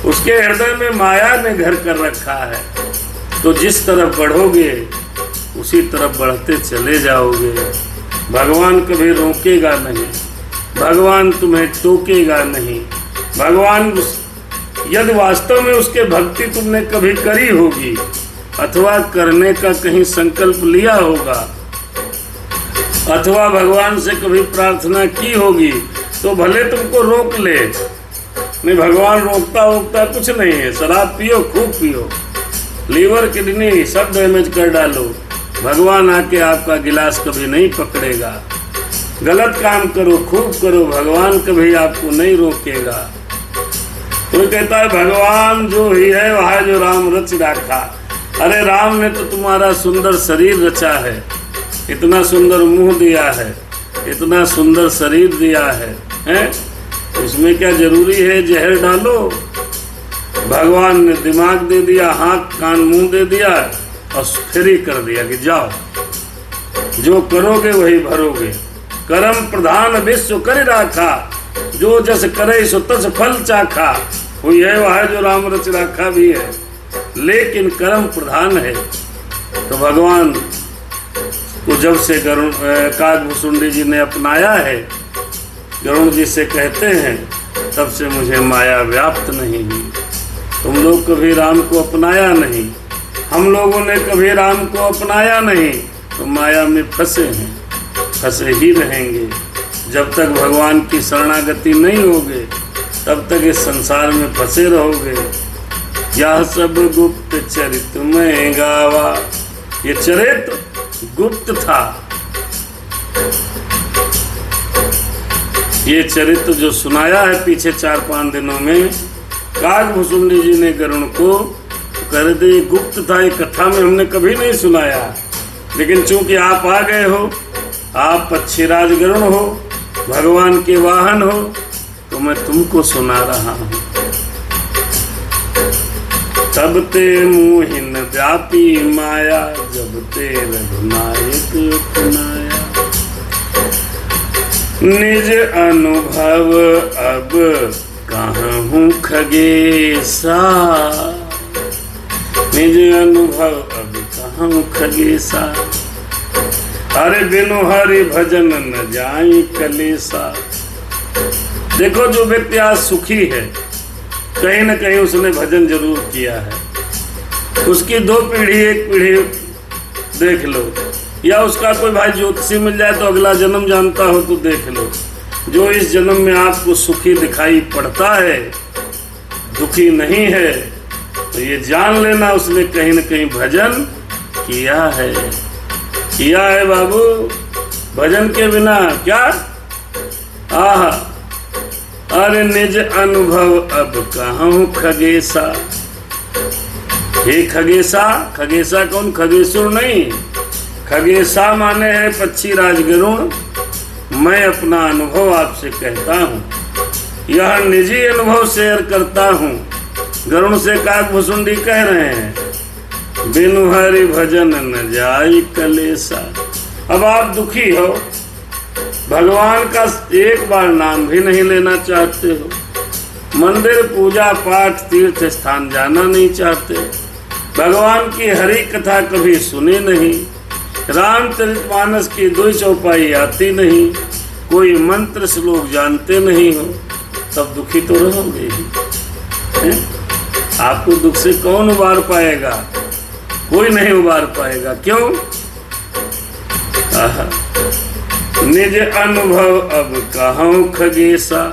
उसके हृदय में माया ने घर कर रखा है। तो जिस तरफ बढ़ोगे उसी तरफ बढ़ते चले जाओगे। भगवान कभी रोकेगा नहीं, भगवान तुम्हें टोकेगा नहीं। भगवान यदि वास्तव में उसके भक्ति तुमने कभी करी होगी अथवा करने का कहीं संकल्प लिया होगा अथवा भगवान से कभी प्रार्थना की होगी तो भले तुमको रोक ले, नहीं भगवान रोकता कुछ नहीं है। शराब पियो, खूब पियो, लीवर किडनी सब डैमेज कर डालो, भगवान आके आपका गिलास कभी नहीं पकड़ेगा। गलत काम करो, खूब करो, भगवान कभी आपको नहीं रोकेगा। कोई कहता है भगवान जो ही है वह जो राम रच रखा। अरे राम ने तो तुम्हारा सुंदर शरीर रचा है, इतना सुंदर मुंह दिया है, इतना सुंदर शरीर दिया है, हैं? इसमें क्या जरूरी है जहर डालो? भगवान ने दिमाग दे दिया, हाथ कान मुंह दे दिया और फ्री कर दिया कि जाओ जो करोगे वही भरोगे। कर्म प्रधान विश्व कर राखा, जो जस करे सो तस फल चाखा। हुई है वह जो राम रच राखा भी है, लेकिन कर्म प्रधान है। तो भगवान को जब से कागभूषुंडी जी ने अपनाया है, गरुड़ जी से कहते हैं, तब से मुझे माया व्याप्त नहीं हुई। तुम लोग कभी राम को अपनाया नहीं, हम लोगों ने कभी राम को अपनाया नहीं, तो माया में फंसे हैं, फंसे ही रहेंगे। जब तक भगवान की शरणागति नहीं होगे तब तक इस संसार में फंसे रहोगे। यह सब गुप्त चरित में गावा, ये चरित्र गुप्त था। ये चरित्र जो सुनाया है पीछे 4-5 दिनों में, कागभूषुंडी जी ने गरुड़ को कर दे, गुप्त था, ये कथा में हमने कभी नहीं सुनाया। लेकिन चूंकि आप आ गए हो, आप पक्षीराज गरुड़ हो, भगवान के वाहन हो, तो मैं तुमको सुना रहा हूं। तब ते मोहिन व्यापी माया, जब ते रघुनायक अपनाया। निज अनुभव अब कहूं खगेसा, निज अनुभव अब कहूं खगेसा। अरे बिनु हरि भजन न जाई कलेसा। देखो जो व्यक्ति आज सुखी है, कहीं न कहीं उसने भजन जरूर किया है। उसकी 2 पीढ़ी 1 पीढ़ी देख लो, या उसका कोई भाई ज्योतिषी मिल जाए तो अगला जन्म जानता हो तो देख लो। जो इस जन्म में आपको सुखी दिखाई पड़ता है, दुखी नहीं है, तो ये जान लेना उसने कहीं न कहीं भजन किया है। किया है बाबू, भजन के बिना क्या? आहा, अरे निज अनुभव अब कहूं खगेसा। हे खगेशा, खगेशा कौन? खगेशुर नहीं, खगेशा माने है पक्षी राज गरुण। मैं अपना अनुभव आपसे कहता हूँ, यह निजी अनुभव शेयर करता हूँ। गरुण से काकभुसुंडी कह रहे हैं, बिनु हरि भजन न जाई कलेसा। अब आप दुखी हो, भगवान का एक बार नाम भी नहीं लेना चाहते हो, मंदिर पूजा पाठ तीर्थ स्थान जाना नहीं चाहते, भगवान की हरि कथा कभी सुनी नहीं, रामचरितमानस की 2 चौपाई आती नहीं, कोई मंत्र श्लोक जानते नहीं हो, तब दुखी तो रहोगे ही। आपको दुख से कौन उबार पाएगा? कोई नहीं उबार पाएगा। क्यों? निज अनुभव अब कहूं खगेशा।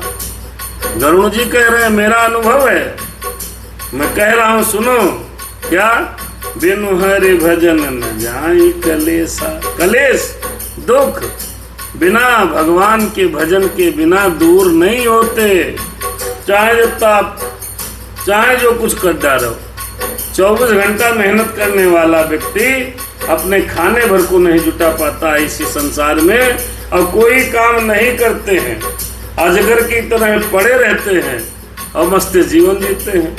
गरुण जी कह रहे हैं मेरा अनुभव है, मैं कह रहा हूं सुनो। क्या? बिनु हरि भजन न जाई कलेसा। कलेश दुख बिना भगवान के भजन के बिना दूर नहीं होते। चाहे जो कुछ कर डालो, 24 घंटा मेहनत करने वाला व्यक्ति अपने खाने भर को नहीं जुटा पाता इसी संसार में, और कोई काम नहीं करते हैं, अजगर की तरह पड़े रहते हैं और मस्त जीवन जीते हैं।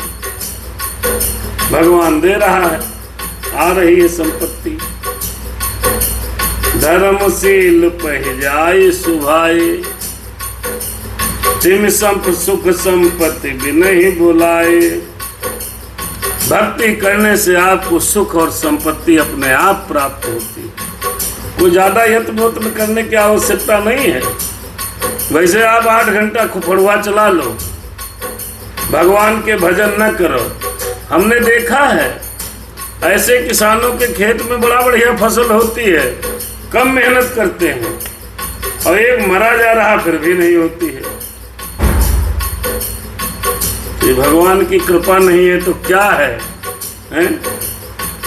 भगवान दे रहा है, आ रही है संपत्ति। धर्मशील पह जाए सुभाए, तिम सुख संपत्ति भी नहीं बुलाए। भक्ति करने से आपको सुख और संपत्ति अपने आप प्राप्त होती, कोई ज्यादा यत्न करने की आवश्यकता नहीं है। वैसे आप 8 घंटा खुफड़ुआ चला लो, भगवान के भजन न करो। हमने देखा है ऐसे किसानों के खेत में बड़ा बढ़िया फसल होती है, कम मेहनत करते हैं, और एक मरा जा रहा फिर भी नहीं होती है। ये भगवान की कृपा नहीं है तो क्या है, हैं?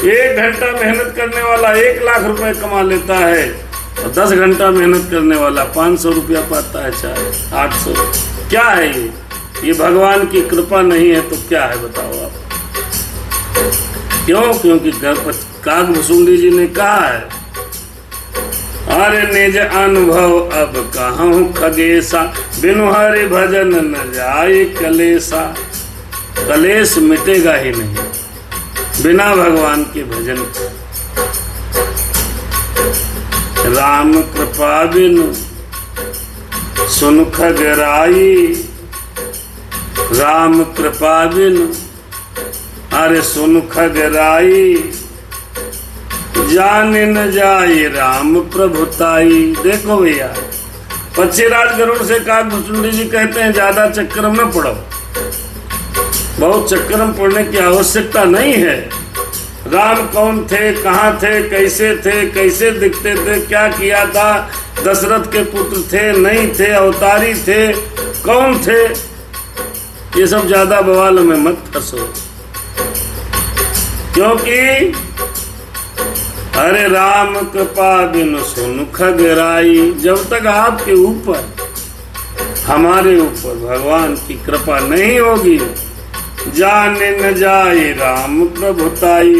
1 घंटा मेहनत करने वाला 1 लाख रुपए कमा लेता है, और 10 घंटा मेहनत करने वाला 500 रुपया पाता है, चाहे 800। क्या है ये भगवान की कृपा नहीं है तो क्या है बताओ आप? क्यों? क्योंकि काकभुसुंडी जी ने कहा है, अरे निज अनुभव अब कहूं खगेशा, बिनु हरि भजन न जाए कलेसा। कलेश मिटेगा ही नहीं बिना भगवान के भजन के। राम कृपा बिनु सुन खगराई, राम कृपा बिनु अरे सुन खगराई, जाने न जाए राम प्रभुताई। देखो भैया, पक्षीराज गरुड़ से काकभुसुंडी जी कहते हैं ज्यादा चक्कर में न पड़ो, बहुत चक्कर में पड़ने की आवश्यकता नहीं है। राम कौन थे, कहाँ थे, कैसे दिखते थे, क्या किया था, दशरथ के पुत्र थे नहीं थे, अवतारी थे, कौन थे, ये सब ज्यादा बवाल में मत फंसो। क्योंकि अरे राम कृपा बिनु सुन खगराई, जब तक आपके ऊपर, हमारे ऊपर भगवान की कृपा नहीं होगी, जाने न जाए राम प्रभुताई,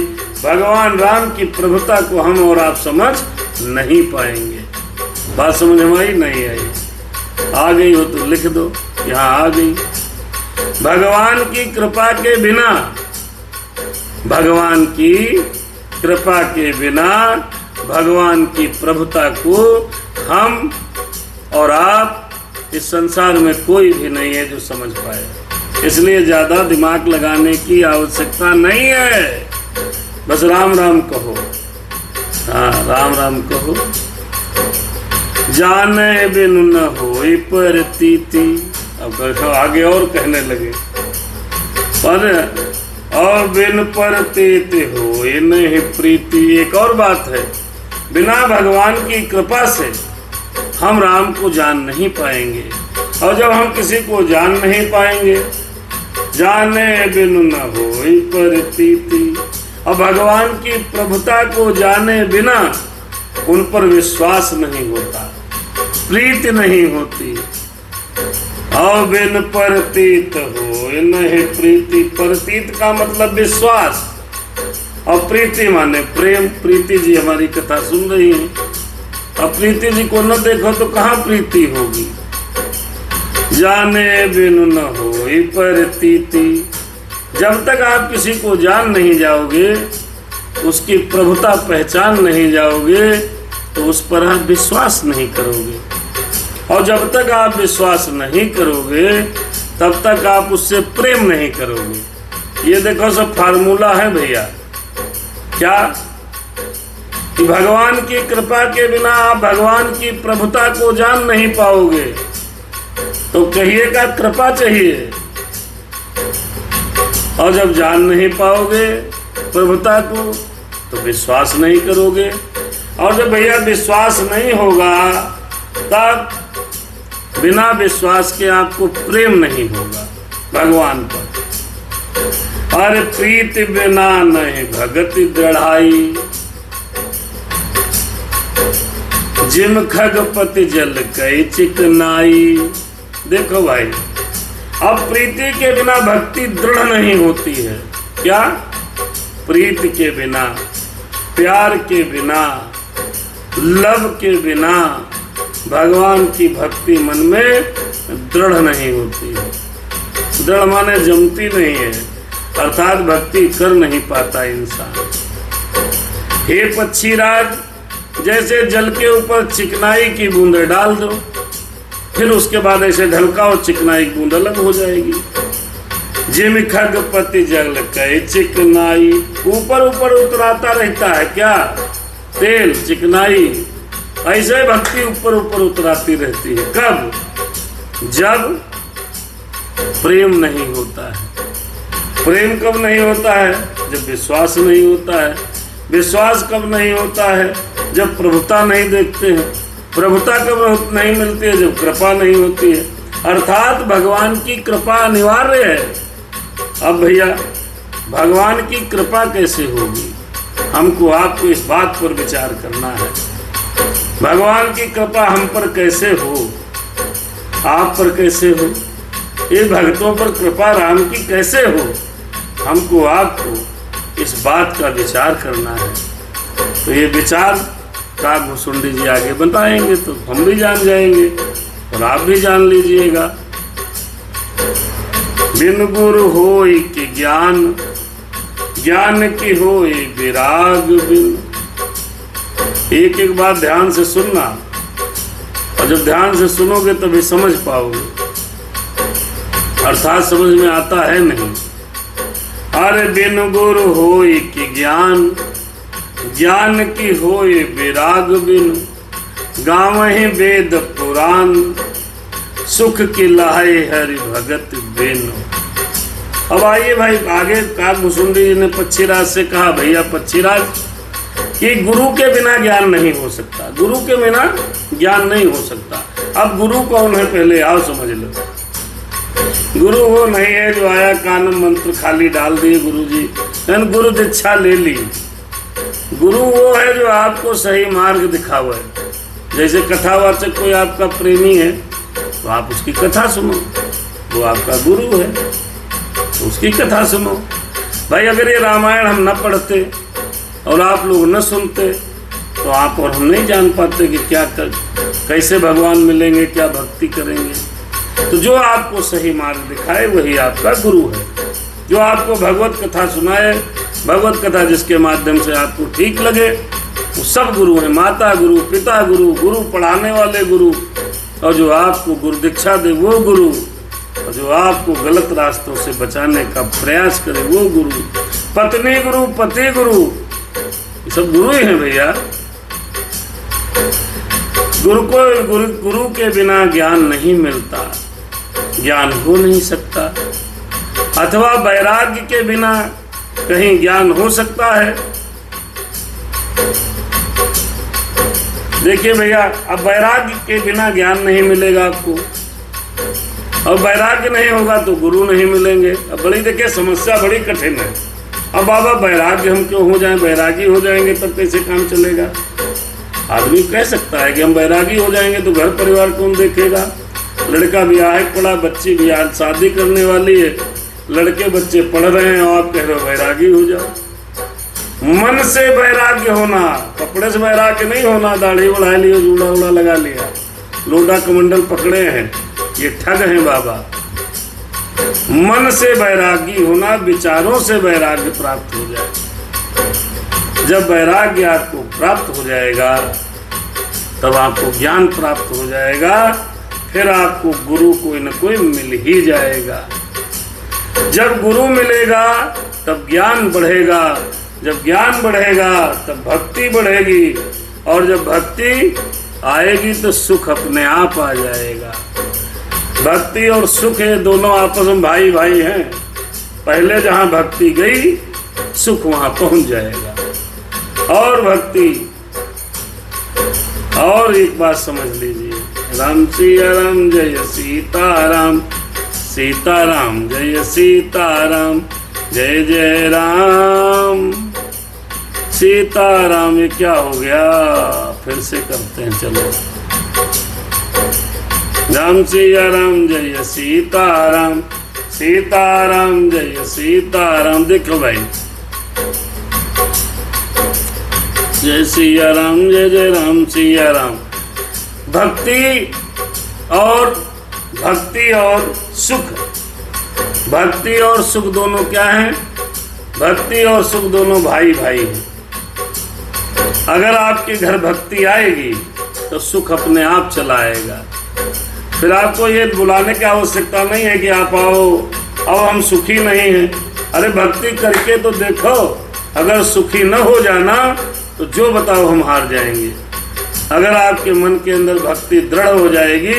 भगवान राम की प्रभुता को हम और आप समझ नहीं पाएंगे। बात समझ में आई? नहीं आई? आ गई हो तो लिख दो, यहाँ आ गई। भगवान की कृपा के बिना, भगवान की कृपा के बिना भगवान की प्रभुता को हम और आप इस संसार में कोई भी नहीं है जो समझ पाए। इसलिए ज्यादा दिमाग लगाने की आवश्यकता नहीं है, बस राम राम कहो। हाँ, राम राम कहो। जाने बिनु न होई प्रतीति। अब आगे और कहने लगे, पर और बिन प्रतीत होए नहीं प्रीति। एक और बात है, बिना भगवान की कृपा से हम राम को जान नहीं पाएंगे, और जब हम किसी को जान नहीं पाएंगे, जाने बिनु न होए प्रतीति, और भगवान की प्रभुता को जाने बिना उन पर विश्वास नहीं होता, प्रीति नहीं होती। और बिन प्रतीत हो नहीं प्रीति। प्रतीत का मतलब विश्वास, प्रीति माने प्रेम। प्रीति जी हमारी कथा सुन रही हैं। अब प्रीति जी को न देखो तो कहाँ प्रीति होगी। जाने बिनु न होई प्रतीति। जब तक आप किसी को जान नहीं जाओगे, उसकी प्रभुता पहचान नहीं जाओगे, तो उस पर आप विश्वास नहीं करोगे। और जब तक आप विश्वास नहीं करोगे, तब तक आप उससे प्रेम नहीं करोगे। ये देखो सब फार्मूला है भैया। क्या कि भगवान की कृपा के बिना आप भगवान की प्रभुता को जान नहीं पाओगे। तो कहिएगा कृपा चाहिए। और जब जान नहीं पाओगे प्रभुता को, तो विश्वास नहीं करोगे। और जब भैया विश्वास नहीं होगा, तब बिना विश्वास के आपको प्रेम नहीं होगा भगवान पर। अरे प्रीति बिना नहीं भगति दृढ़ाई, जिम खगपति जल कई चिकनाई। देखो भाई, अब प्रीति के बिना भक्ति दृढ़ नहीं होती है। क्या? प्रीति के बिना, प्यार के बिना, लव के बिना भगवान की भक्ति मन में दृढ़ नहीं होती है। दृढ़ माने जमती नहीं है, अर्थात भक्ति कर नहीं पाता इंसान। हे पक्षीराज, जैसे जल के ऊपर चिकनाई की बूंद डाल दो, फिर उसके बाद ऐसे ढलकाओ, चिकनाई की बूंद अलग हो जाएगी। जिम खगपति जल कई चिकनाई, ऊपर ऊपर उतराता रहता है क्या? तेल, चिकनाई। ऐसे भक्ति ऊपर ऊपर उतराती रहती है। कब? जब प्रेम नहीं होता है। प्रेम कब नहीं होता है? जब विश्वास नहीं होता है। विश्वास कब नहीं होता है? जब प्रभुता नहीं देखते हैं। प्रभुता कब नहीं मिलती है? जब कृपा नहीं होती है। अर्थात भगवान की कृपा अनिवार्य है। अब भैया, भगवान की कृपा कैसे होगी? हमको आपको इस बात पर विचार करना है। भगवान की कृपा हम पर कैसे हो, आप पर कैसे हो, ये भक्तों पर कृपा राम की कैसे हो, हमको आपको इस बात का विचार करना है। तो ये विचार काकभुसुंडी जी आगे बताएंगे, तो हम भी जान जाएंगे और आप भी जान लीजिएगा। बिन गुरु होई कि ज्ञान, ज्ञान की होई विराग बिन। एक एक बात ध्यान से सुनना, और जब ध्यान से सुनोगे तभी समझ पाओगे, अर्थात समझ में आता है नहीं। अरे बिन गुरु होई कि ज्ञान, ज्ञान की होई विराग बिन। गावहि वेद पुराण, सुख की लहाई हरि भगत बिन। अब आइए भाई आगे, काकभुसुंडी जी ने पक्षीराज से कहा, भैया पक्षीराज, कि गुरु के बिना ज्ञान नहीं हो सकता। गुरु के बिना ज्ञान नहीं हो सकता। अब गुरु कौन है पहले आओ समझ लो। गुरु वो नहीं है जो आया कान मंत्र खाली डाल दिए गुरु जी, गुरु दीक्षा ले ली। गुरु वो है जो आपको सही मार्ग दिखावे। जैसे कथावाचक कोई आपका प्रेमी है, तो आप उसकी कथा सुनो, वो आपका गुरु है, तो उसकी कथा सुनो। भाई अगर ये रामायण हम न पढ़ते और आप लोग न सुनते, तो आप और हम नहीं जान पाते कि क्या कैसे भगवान मिलेंगे, क्या भक्ति करेंगे। तो जो आपको सही मार्ग दिखाए वही आपका गुरु है। जो आपको भगवत कथा सुनाए, भगवत कथा जिसके माध्यम से आपको ठीक लगे, वो सब गुरु है। माता गुरु, पिता गुरु, गुरु पढ़ाने वाले गुरु, और जो आपको गुरु दीक्षा दे वो गुरु, और जो आपको गलत रास्तों से बचाने का प्रयास करे वो गुरु। पत्नी गुरु, पति गुरु, ये सब गुरु ही हैं भैया। गुरु के बिना ज्ञान नहीं मिलता, ज्ञान हो नहीं सकता। अथवा वैराग्य के बिना कहीं ज्ञान हो सकता है? देखिए भैया, अब वैराग्य के बिना ज्ञान नहीं मिलेगा आपको, और वैराग्य नहीं होगा तो गुरु नहीं मिलेंगे। अब बड़ी देखिए समस्या बड़ी कठिन है। अब बाबा वैराग्य हम क्यों हो जाएं, वैरागी हो जाएंगे तब कैसे काम चलेगा? आदमी कह सकता है कि हम वैरागी हो जाएंगे तो घर परिवार कौन देखेगा? लड़का भी आए पड़ा, बच्ची भी आज शादी करने वाली है, लड़के बच्चे पढ़ रहे हैं और आप कह रहे हो वैरागी हो जाओ। मन से वैराग्य होना, कपड़े से वैराग्य नहीं होना, दाढ़ी बढ़ा लियो, जूड़ा उड़ा लगा लिया, लोटा कमंडल पकड़े हैं, ये ठग हैं बाबा। मन से वैरागी होना, विचारों से वैराग्य प्राप्त हो जाए। जब वैराग्य आपको प्राप्त हो जाएगा तब आपको ज्ञान प्राप्त हो जाएगा, फिर आपको गुरु कोई न कोई मिल ही जाएगा। जब गुरु मिलेगा तब ज्ञान बढ़ेगा, जब ज्ञान बढ़ेगा तब भक्ति बढ़ेगी, और जब भक्ति आएगी तो सुख अपने आप आ जाएगा। भक्ति और सुख है, दोनों आपस में भाई भाई हैं। पहले जहाँ भक्ति गई सुख वहाँ पहुँच जाएगा। और भक्ति, और एक बात समझ लीजिए, राम सिया राम जय सीताराम, सीताराम जय सीताराम, जय जय राम सीताराम। ये क्या हो गया, फिर से करते हैं, चलो। राम सिया राम जय सीताराम, सीताराम जय सीताराम। देखो भाई, जय सिया राम जय जय राम सिया राम। भक्ति और सुख, भक्ति और सुख दोनों क्या हैं? भक्ति और सुख दोनों भाई भाई हैं। अगर आपके घर भक्ति आएगी तो सुख अपने आप चला आएगा। फिर आपको ये बुलाने की आवश्यकता नहीं है कि आप आओ, अब हम सुखी नहीं हैं। अरे भक्ति करके तो देखो, अगर सुखी न हो जाना तो जो बताओ हम हार जाएंगे। अगर आपके मन के अंदर भक्ति दृढ़ हो जाएगी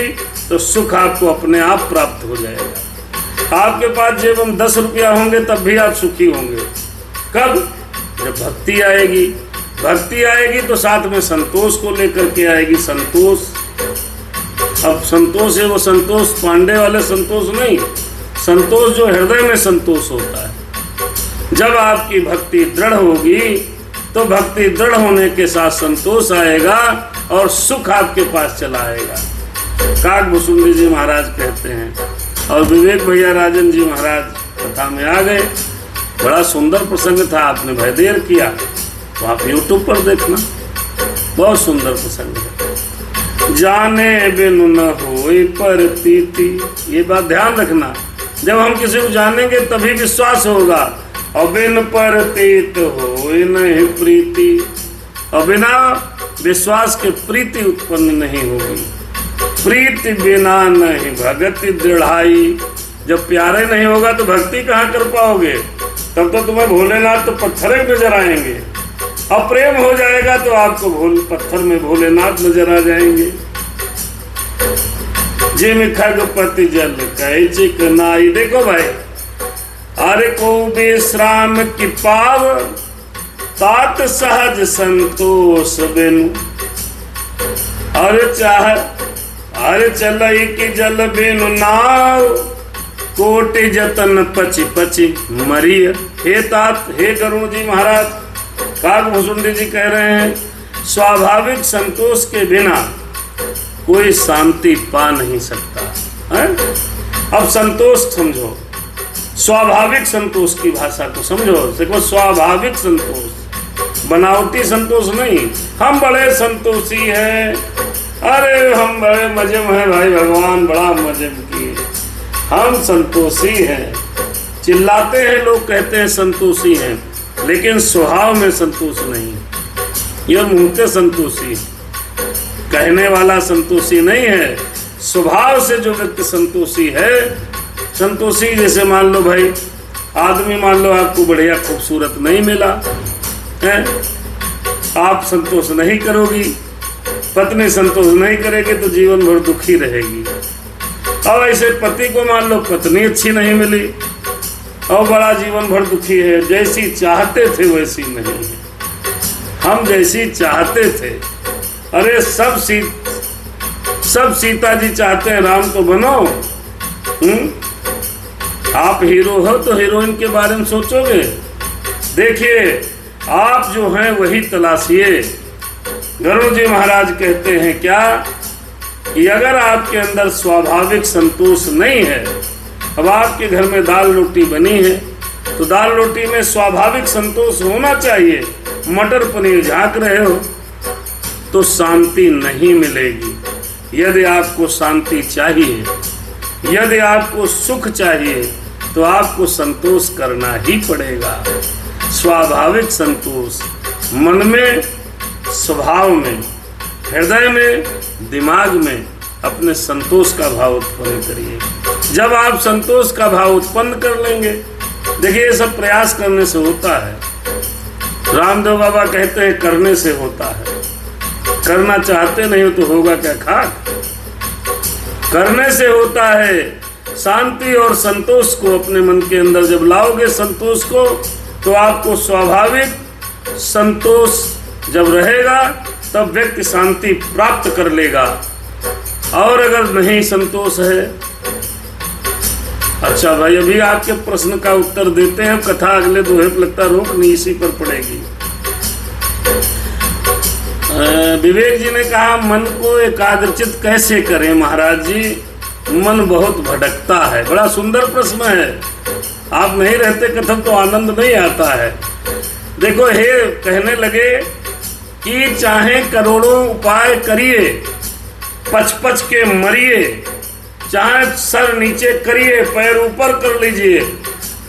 तो सुख आपको अपने आप प्राप्त हो जाएगा। आपके पास जेब में 10 रुपया होंगे तब भी आप सुखी होंगे। कब? जब भक्ति आएगी। भक्ति आएगी तो साथ में संतोष को लेकर के आएगी। संतोष, अब संतोष है वो संतोष पांडे वाले संतोष नहीं, संतोष जो हृदय में संतोष होता है। जब आपकी भक्ति दृढ़ होगी तो भक्ति दृढ़ होने के साथ संतोष आएगा और सुख आपके पास चला आएगा। काक भुसुंडी जी महाराज कहते हैं और विवेक भैया राजन जी महाराज कथा में आ गए। बड़ा सुंदर प्रसंग था, आपने भाई देर किया तो आप YouTube पर देखना, बहुत सुंदर प्रसंग है। जाने बिनु न होई प्रतीति, ये बात ध्यान रखना। जब हम किसी को जानेंगे तभी विश्वास होगा, और बिन प्रतीत होई नहीं प्रीति, और बिना विश्वास के प्रीति उत्पन्न नहीं होगी। प्रीति बिना नहीं भगति दृढ़ाई, जब प्यारे नहीं होगा तो भक्ति कहाँ कर पाओगे? तब तो तुम्हें भोलेनाथ तो पत्थर नजर आएंगे, और प्रेम हो जाएगा तो आपको पत्थर में भोलेनाथ नजर आ जाएंगे। जिम खगपति जल कहे चिकनाई। देखो भाई, अरे को विश्राम की पाव तात सहज संतोष बिनु, अरे चलई की जल बिनु नाव, कोटि जतन पची पची मरिय। हे तात, हे गरुण जी महाराज, काक भुसुंडी जी कह रहे हैं, स्वाभाविक संतोष के बिना कोई शांति पा नहीं सकता है? अब संतोष समझो, स्वाभाविक संतोष की भाषा को समझो। देखो, स्वाभाविक संतोष, बनावटी संतोष नहीं। हम बड़े संतोषी हैं, अरे हम बड़े मजे में हैं भाई, भगवान बड़ा मजे में किए, हम संतोषी हैं। चिल्लाते हैं लोग, कहते हैं संतोषी हैं, लेकिन स्वभाव में संतोष नहीं। यह मुंह से संतोषी, कहने वाला संतोषी नहीं है। स्वभाव से जो व्यक्ति संतोषी है, संतोषी जैसे मान लो भाई, आदमी मान लो आपको बढ़िया खूबसूरत नहीं मिला है, आप संतोष नहीं करोगी, पत्नी संतोष नहीं करेगी तो जीवन भर दुखी रहेगी। और ऐसे पति को मान लो पत्नी अच्छी नहीं मिली और बड़ा जीवन भर दुखी है। जैसी चाहते थे वैसी नहीं है। हम जैसी चाहते थे, अरे सब सीता जी चाहते हैं राम तो बनो। आप हीरो हो तो हीरोइन के बारे में सोचोगे? देखिए, आप जो हैं वही तलाशिए। गरुड़ जी महाराज कहते हैं क्या कि अगर आपके अंदर स्वाभाविक संतोष नहीं है, अब आपके घर में दाल रोटी बनी है, तो दाल रोटी में स्वाभाविक संतोष होना चाहिए। मटर पनीर झांक रहे हो तो शांति नहीं मिलेगी। यदि आपको शांति चाहिए, यदि आपको सुख चाहिए, तो आपको संतोष करना ही पड़ेगा। स्वाभाविक संतोष मन में, स्वभाव में, हृदय में, दिमाग में अपने संतोष का भाव उत्पन्न करिए। जब आप संतोष का भाव उत्पन्न कर लेंगे, देखिए ये सब प्रयास करने से होता है। रामदेव बाबा कहते हैं करने से होता है। करना चाहते नहीं हो तो होगा क्या खाक? करने से होता है। शांति और संतोष को अपने मन के अंदर जब लाओगे, संतोष को, तो आपको स्वाभाविक संतोष जब रहेगा तब व्यक्ति शांति प्राप्त कर लेगा। और अगर नहीं संतोष है, अच्छा भाई अभी आपके प्रश्न का उत्तर देते हैं, कथा अगले दोहे पर लगता रोक नहीं इसी पर पड़ेगी। विवेक जी ने कहा मन को एकाग्रचित कैसे करें महाराज जी, मन बहुत भटकता है। बड़ा सुंदर प्रश्न है। आप नहीं रहते कथम तो आनंद नहीं आता है। देखो हे कहने लगे कि चाहे करोड़ों उपाय करिए, पच पच के मरिए, चाहे सर नीचे करिए, पैर ऊपर कर लीजिए,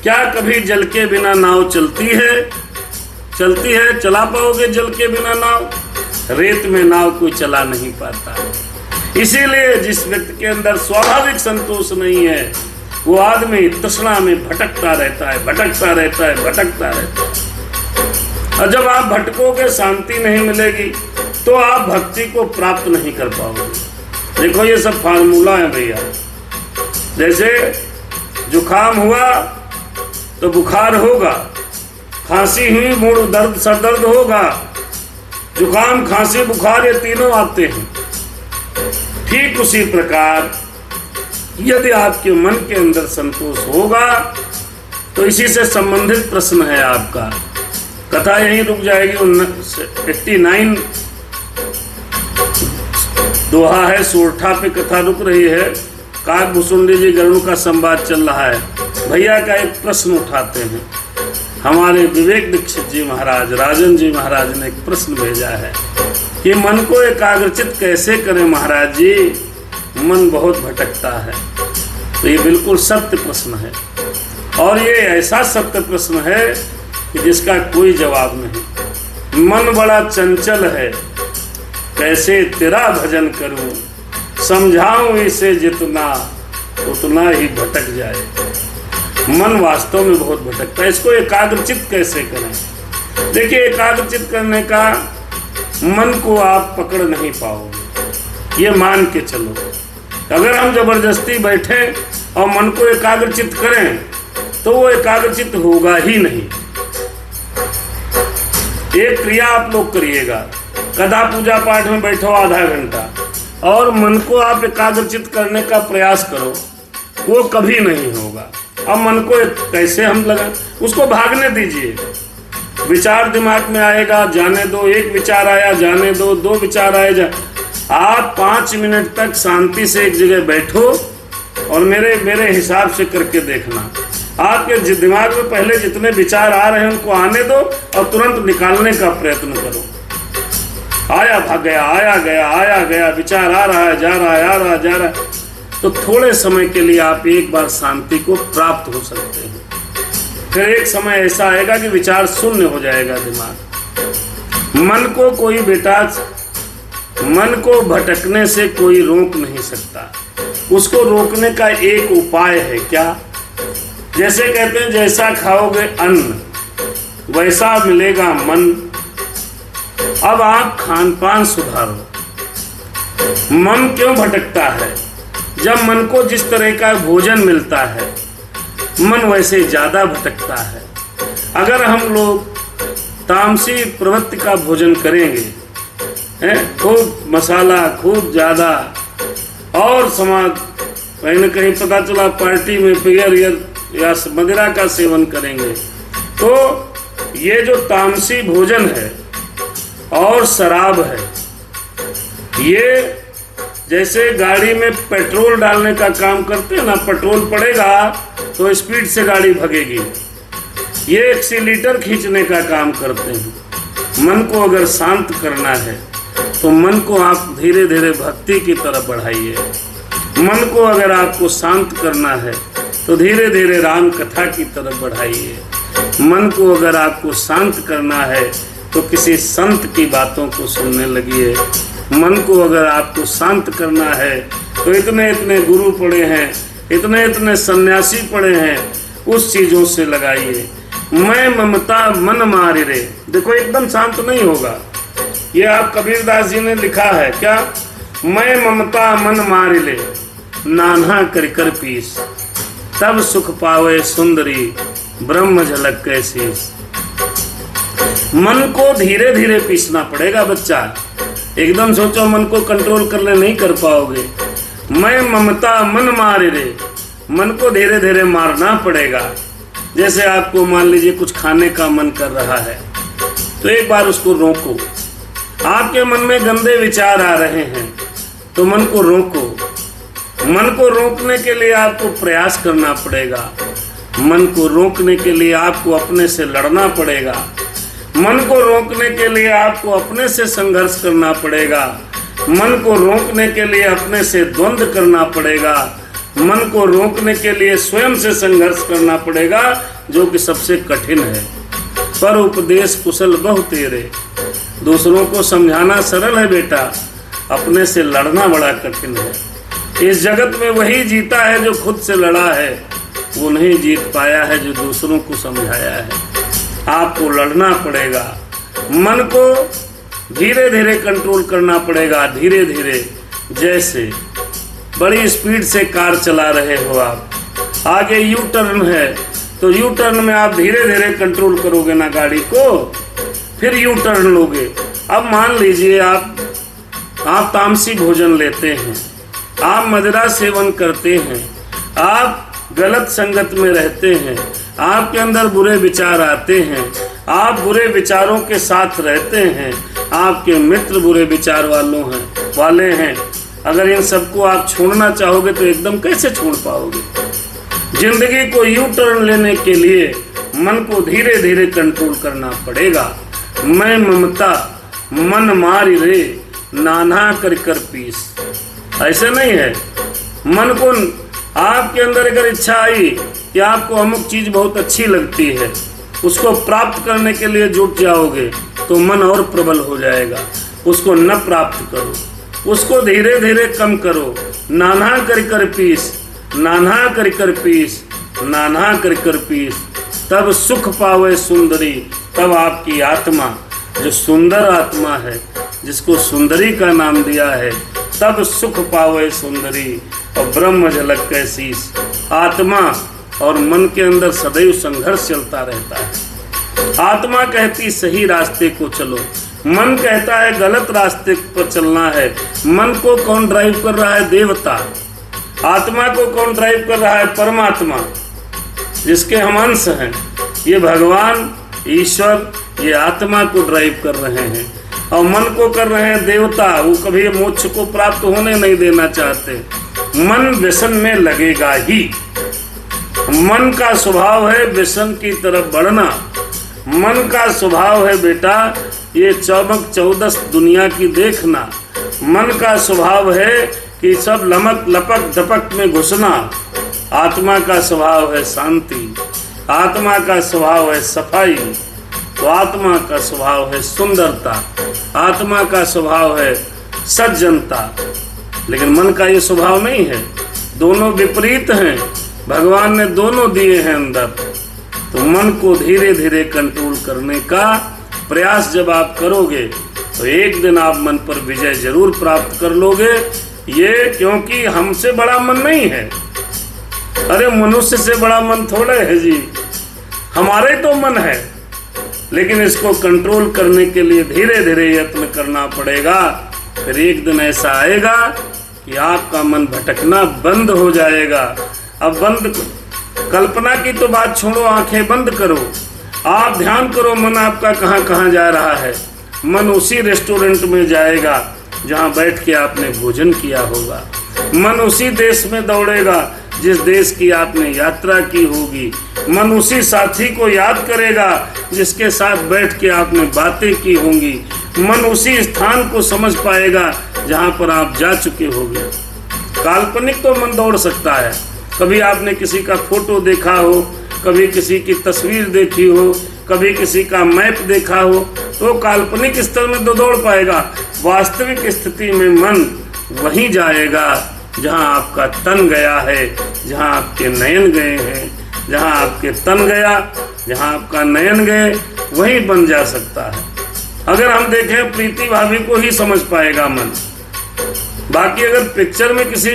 क्या कभी जल के बिना नाव चलती है? चलती है? चला पाओगे जल के बिना नाव? रेत में नाव कोई चला नहीं पाता। इसीलिए जिस व्यक्ति के अंदर स्वाभाविक संतोष नहीं है, वो आदमी तृष्णा में भटकता रहता है, भटकता रहता है, भटकता रहता है। और जब आप भटकोगे, शांति नहीं मिलेगी, तो आप भक्ति को प्राप्त नहीं कर पाओगे। देखो ये सब फार्मूला है भैया। जैसे जुकाम हुआ तो बुखार होगा, खांसी हुई मूड दर्द, सर दर्द होगा। जुकाम, खांसी, बुखार ये तीनों आते हैं। ठीक उसी प्रकार यदि आपके मन के अंदर संतोष होगा, तो इसी से संबंधित प्रश्न है आपका। कथा यहीं रुक जाएगी। 89 दोहा है, सोरठा पे कथा रुक रही है। काक भुसुंडी जी गरुड़ का संवाद चल रहा है। भैया का एक प्रश्न उठाते हैं। हमारे विवेक दीक्षित जी महाराज, राजन जी महाराज ने एक प्रश्न भेजा है कि मन को एकाग्रचित कैसे करें महाराज जी, मन बहुत भटकता है। तो ये बिल्कुल सत्य प्रश्न है, और ये ऐसा सत्य प्रश्न है कि जिसका कोई जवाब नहीं। मन बड़ा चंचल है, कैसे तेरा भजन करूं, समझाऊं इसे जितना उतना ही भटक जाए। मन वास्तव में बहुत भटकता है। इसको एकाग्रचित कैसे करें? देखिए एकाग्रचित करने का मन को आप पकड़ नहीं पाओगे, ये मान के चलो। अगर हम जबरदस्ती बैठे और मन को एकाग्रचित करें तो वो एकाग्रचित होगा ही नहीं। एक क्रिया आप लोग करिएगा, कदा पूजा पाठ में बैठो आधा घंटा और मन को आप एकाग्रचित करने का प्रयास करो, वो कभी नहीं होगा। अब मन को कैसे हम लगा, उसको भागने दीजिए। विचार दिमाग में आएगा, जाने दो। एक विचार आया, जाने दो। दो विचार आए, आप 5 मिनट तक शांति से एक जगह बैठो और मेरे हिसाब से करके देखना। आपके दिमाग में पहले जितने विचार आ रहे हैं उनको आने दो और तुरंत निकालने का प्रयत्न करो। आया भाग गया, आया गया, आया गया, विचार आ रहा है, जा रहा है, आ रहा है, जा रहा है। तो थोड़े समय के लिए आप एक बार शांति को प्राप्त हो सकते हैं। फिर एक समय ऐसा आएगा कि विचार शून्य हो जाएगा दिमाग। मन को कोई बेटा, मन को भटकने से कोई रोक नहीं सकता। उसको रोकने का एक उपाय है। क्या? जैसे कहते हैं जैसा खाओगे अन्न वैसा मिलेगा मन। अब आप खान पान सुधारो। मन क्यों भटकता है? जब मन को जिस तरह का भोजन मिलता है, मन वैसे ज्यादा भटकता है। अगर हम लोग तामसी प्रवृत्ति का भोजन करेंगे, खूब मसाला, खूब ज्यादा, और समाज कहीं न कहीं पता चला पार्टी में बियर या मदिरा का सेवन करेंगे, तो ये जो तामसी भोजन है और शराब है, ये जैसे गाड़ी में पेट्रोल डालने का काम करते हैं ना। पेट्रोल पड़ेगा तो स्पीड से गाड़ी भगेगी, ये एक्सीलीटर खींचने का काम करते हैं। मन को अगर शांत करना है तो मन को आप धीरे धीरे भक्ति की तरफ बढ़ाइए। मन को अगर आपको शांत करना है तो धीरे धीरे राम कथा की तरफ बढ़ाइए। मन को अगर आपको शांत करना है तो किसी संत की बातों को सुनने लगिए। मन को अगर आपको शांत करना है तो इतने इतने गुरु पड़े हैं, इतने इतने सन्यासी पड़े हैं, उस चीज़ों से लगाइए। मैं ममता मन मारी रे, देखो एकदम शांत नहीं होगा। ये आप कबीरदास जी ने लिखा है क्या, मैं ममता मन मारी ले नान्हा कर कर पीस, तब सुख पावे सुंदरी ब्रह्म झलक कैसी। मन को धीरे धीरे पीसना पड़ेगा बच्चा, एकदम सोचो मन को कंट्रोल करने नहीं कर पाओगे। मैं ममता मन मारे रे, मन को धीरे धीरे मारना पड़ेगा। जैसे आपको मान लीजिए कुछ खाने का मन कर रहा है तो एक बार उसको रोको। आपके मन में गंदे विचार आ रहे हैं तो मन को रोको। मन को रोकने के लिए आपको प्रयास करना पड़ेगा। मन को रोकने के लिए आपको अपने से लड़ना पड़ेगा। मन को रोकने के लिए आपको अपने से संघर्ष करना पड़ेगा। मन को रोकने के लिए अपने से द्वंद्व करना पड़ेगा। मन को रोकने के लिए स्वयं से संघर्ष करना पड़ेगा, जो कि सबसे कठिन है। पर उपदेश कुशल बहु तेरे, दूसरों को समझाना सरल है बेटा, अपने से लड़ना बड़ा कठिन है। इस जगत में वही जीता है जो खुद से लड़ा है, वो नहीं जीत पाया है जो दूसरों को समझाया है। आपको लड़ना पड़ेगा। मन को धीरे धीरे कंट्रोल करना पड़ेगा, धीरे धीरे। जैसे बड़ी स्पीड से कार चला रहे हो आप, आगे यू टर्न है तो यू टर्न में आप धीरे धीरे कंट्रोल करोगे ना गाड़ी को, फिर यू टर्न लोगे। अब मान लीजिए आप तामसी भोजन लेते हैं, आप मदिरा सेवन करते हैं, आप गलत संगत में रहते हैं, आपके अंदर बुरे विचार आते हैं, आप बुरे विचारों के साथ रहते हैं, आपके मित्र बुरे विचार वाले हैं। अगर इन सबको आप छोड़ना चाहोगे तो एकदम कैसे छोड़ पाओगे। जिंदगी को यू टर्न लेने के लिए मन को धीरे धीरे कंट्रोल करना पड़ेगा। मैं ममता मन मारी रे नाना कर कर पीस, ऐसे नहीं है। मन को आपके अंदर अगर इच्छा आई कि आपको अमुक चीज बहुत अच्छी लगती है, उसको प्राप्त करने के लिए जुट जाओगे तो मन और प्रबल हो जाएगा। उसको न प्राप्त करो, उसको धीरे धीरे कम करो। नाना कर कर पीस, नाना कर कर पीस, नाना कर कर पीस, तब सुख पावे सुंदरी। तब आपकी आत्मा जो सुंदर आत्मा है, जिसको सुंदरी का नाम दिया है, तब सुख पावे सुंदरी और ब्रह्म झलक कैसी। आत्मा और मन के अंदर सदैव संघर्ष चलता रहता है। आत्मा कहती सही रास्ते को चलो, मन कहता है गलत रास्ते पर चलना है। मन को कौन ड्राइव कर रहा है? देवता। आत्मा को कौन ड्राइव कर रहा है? परमात्मा, जिसके हम अंश हैं। ये भगवान ईश्वर ये आत्मा को ड्राइव कर रहे हैं और मन को कर रहे हैं देवता। वो कभी मोक्ष को प्राप्त होने नहीं देना चाहते। मन व्यसन में लगेगा ही। मन का स्वभाव है व्यसन की तरफ बढ़ना। मन का स्वभाव है बेटा ये चौबक चौदस दुनिया की देखना। मन का स्वभाव है कि सब लमक लपक दपक में घुसना। आत्मा का स्वभाव है शांति, आत्मा का स्वभाव है सफाई, तो आत्मा का स्वभाव है सुंदरता, आत्मा का स्वभाव है सज्जनता। लेकिन मन का ये स्वभाव नहीं है, दोनों विपरीत हैं। भगवान ने दोनों दिए हैं अंदर। तो मन को धीरे धीरे कंट्रोल करने का प्रयास जब आप करोगे तो एक दिन आप मन पर विजय जरूर प्राप्त कर लोगे। ये क्योंकि हमसे बड़ा मन नहीं है। अरे मनुष्य से बड़ा मन थोड़े है जी, हमारे तो मन है। लेकिन इसको कंट्रोल करने के लिए धीरे धीरे यत्न करना पड़ेगा। फिर एक दिन ऐसा आएगा कि आपका मन भटकना बंद हो जाएगा। अब बंद, कल्पना की तो बात छोड़ो, आंखें बंद करो, आप ध्यान करो मन आपका कहाँ कहाँ जा रहा है। मन उसी रेस्टोरेंट में जाएगा जहाँ बैठ के आपने भोजन किया होगा। मन उसी देश में दौड़ेगा जिस देश की आपने यात्रा की होगी। मन उसी साथी को याद करेगा जिसके साथ बैठ के आपने बातें की होंगी। मन उसी स्थान को समझ पाएगा जहाँ पर आप जा चुके होंगे। काल्पनिक तो मन दौड़ सकता है। कभी आपने किसी का फोटो देखा हो, कभी किसी की तस्वीर देखी हो, कभी किसी का मैप देखा हो, तो काल्पनिक स्तर में तो दौड़ पाएगा। वास्तविक स्थिति में मन वहीं जाएगा जहां आपका तन गया है, जहां आपके नयन गए हैं। जहां आपके तन गया, जहां आपका नयन गए, वहीं बन जा सकता है। अगर हम देखें प्रीति भाभी को ही समझ पाएगा मन। बाकी अगर पिक्चर में किसी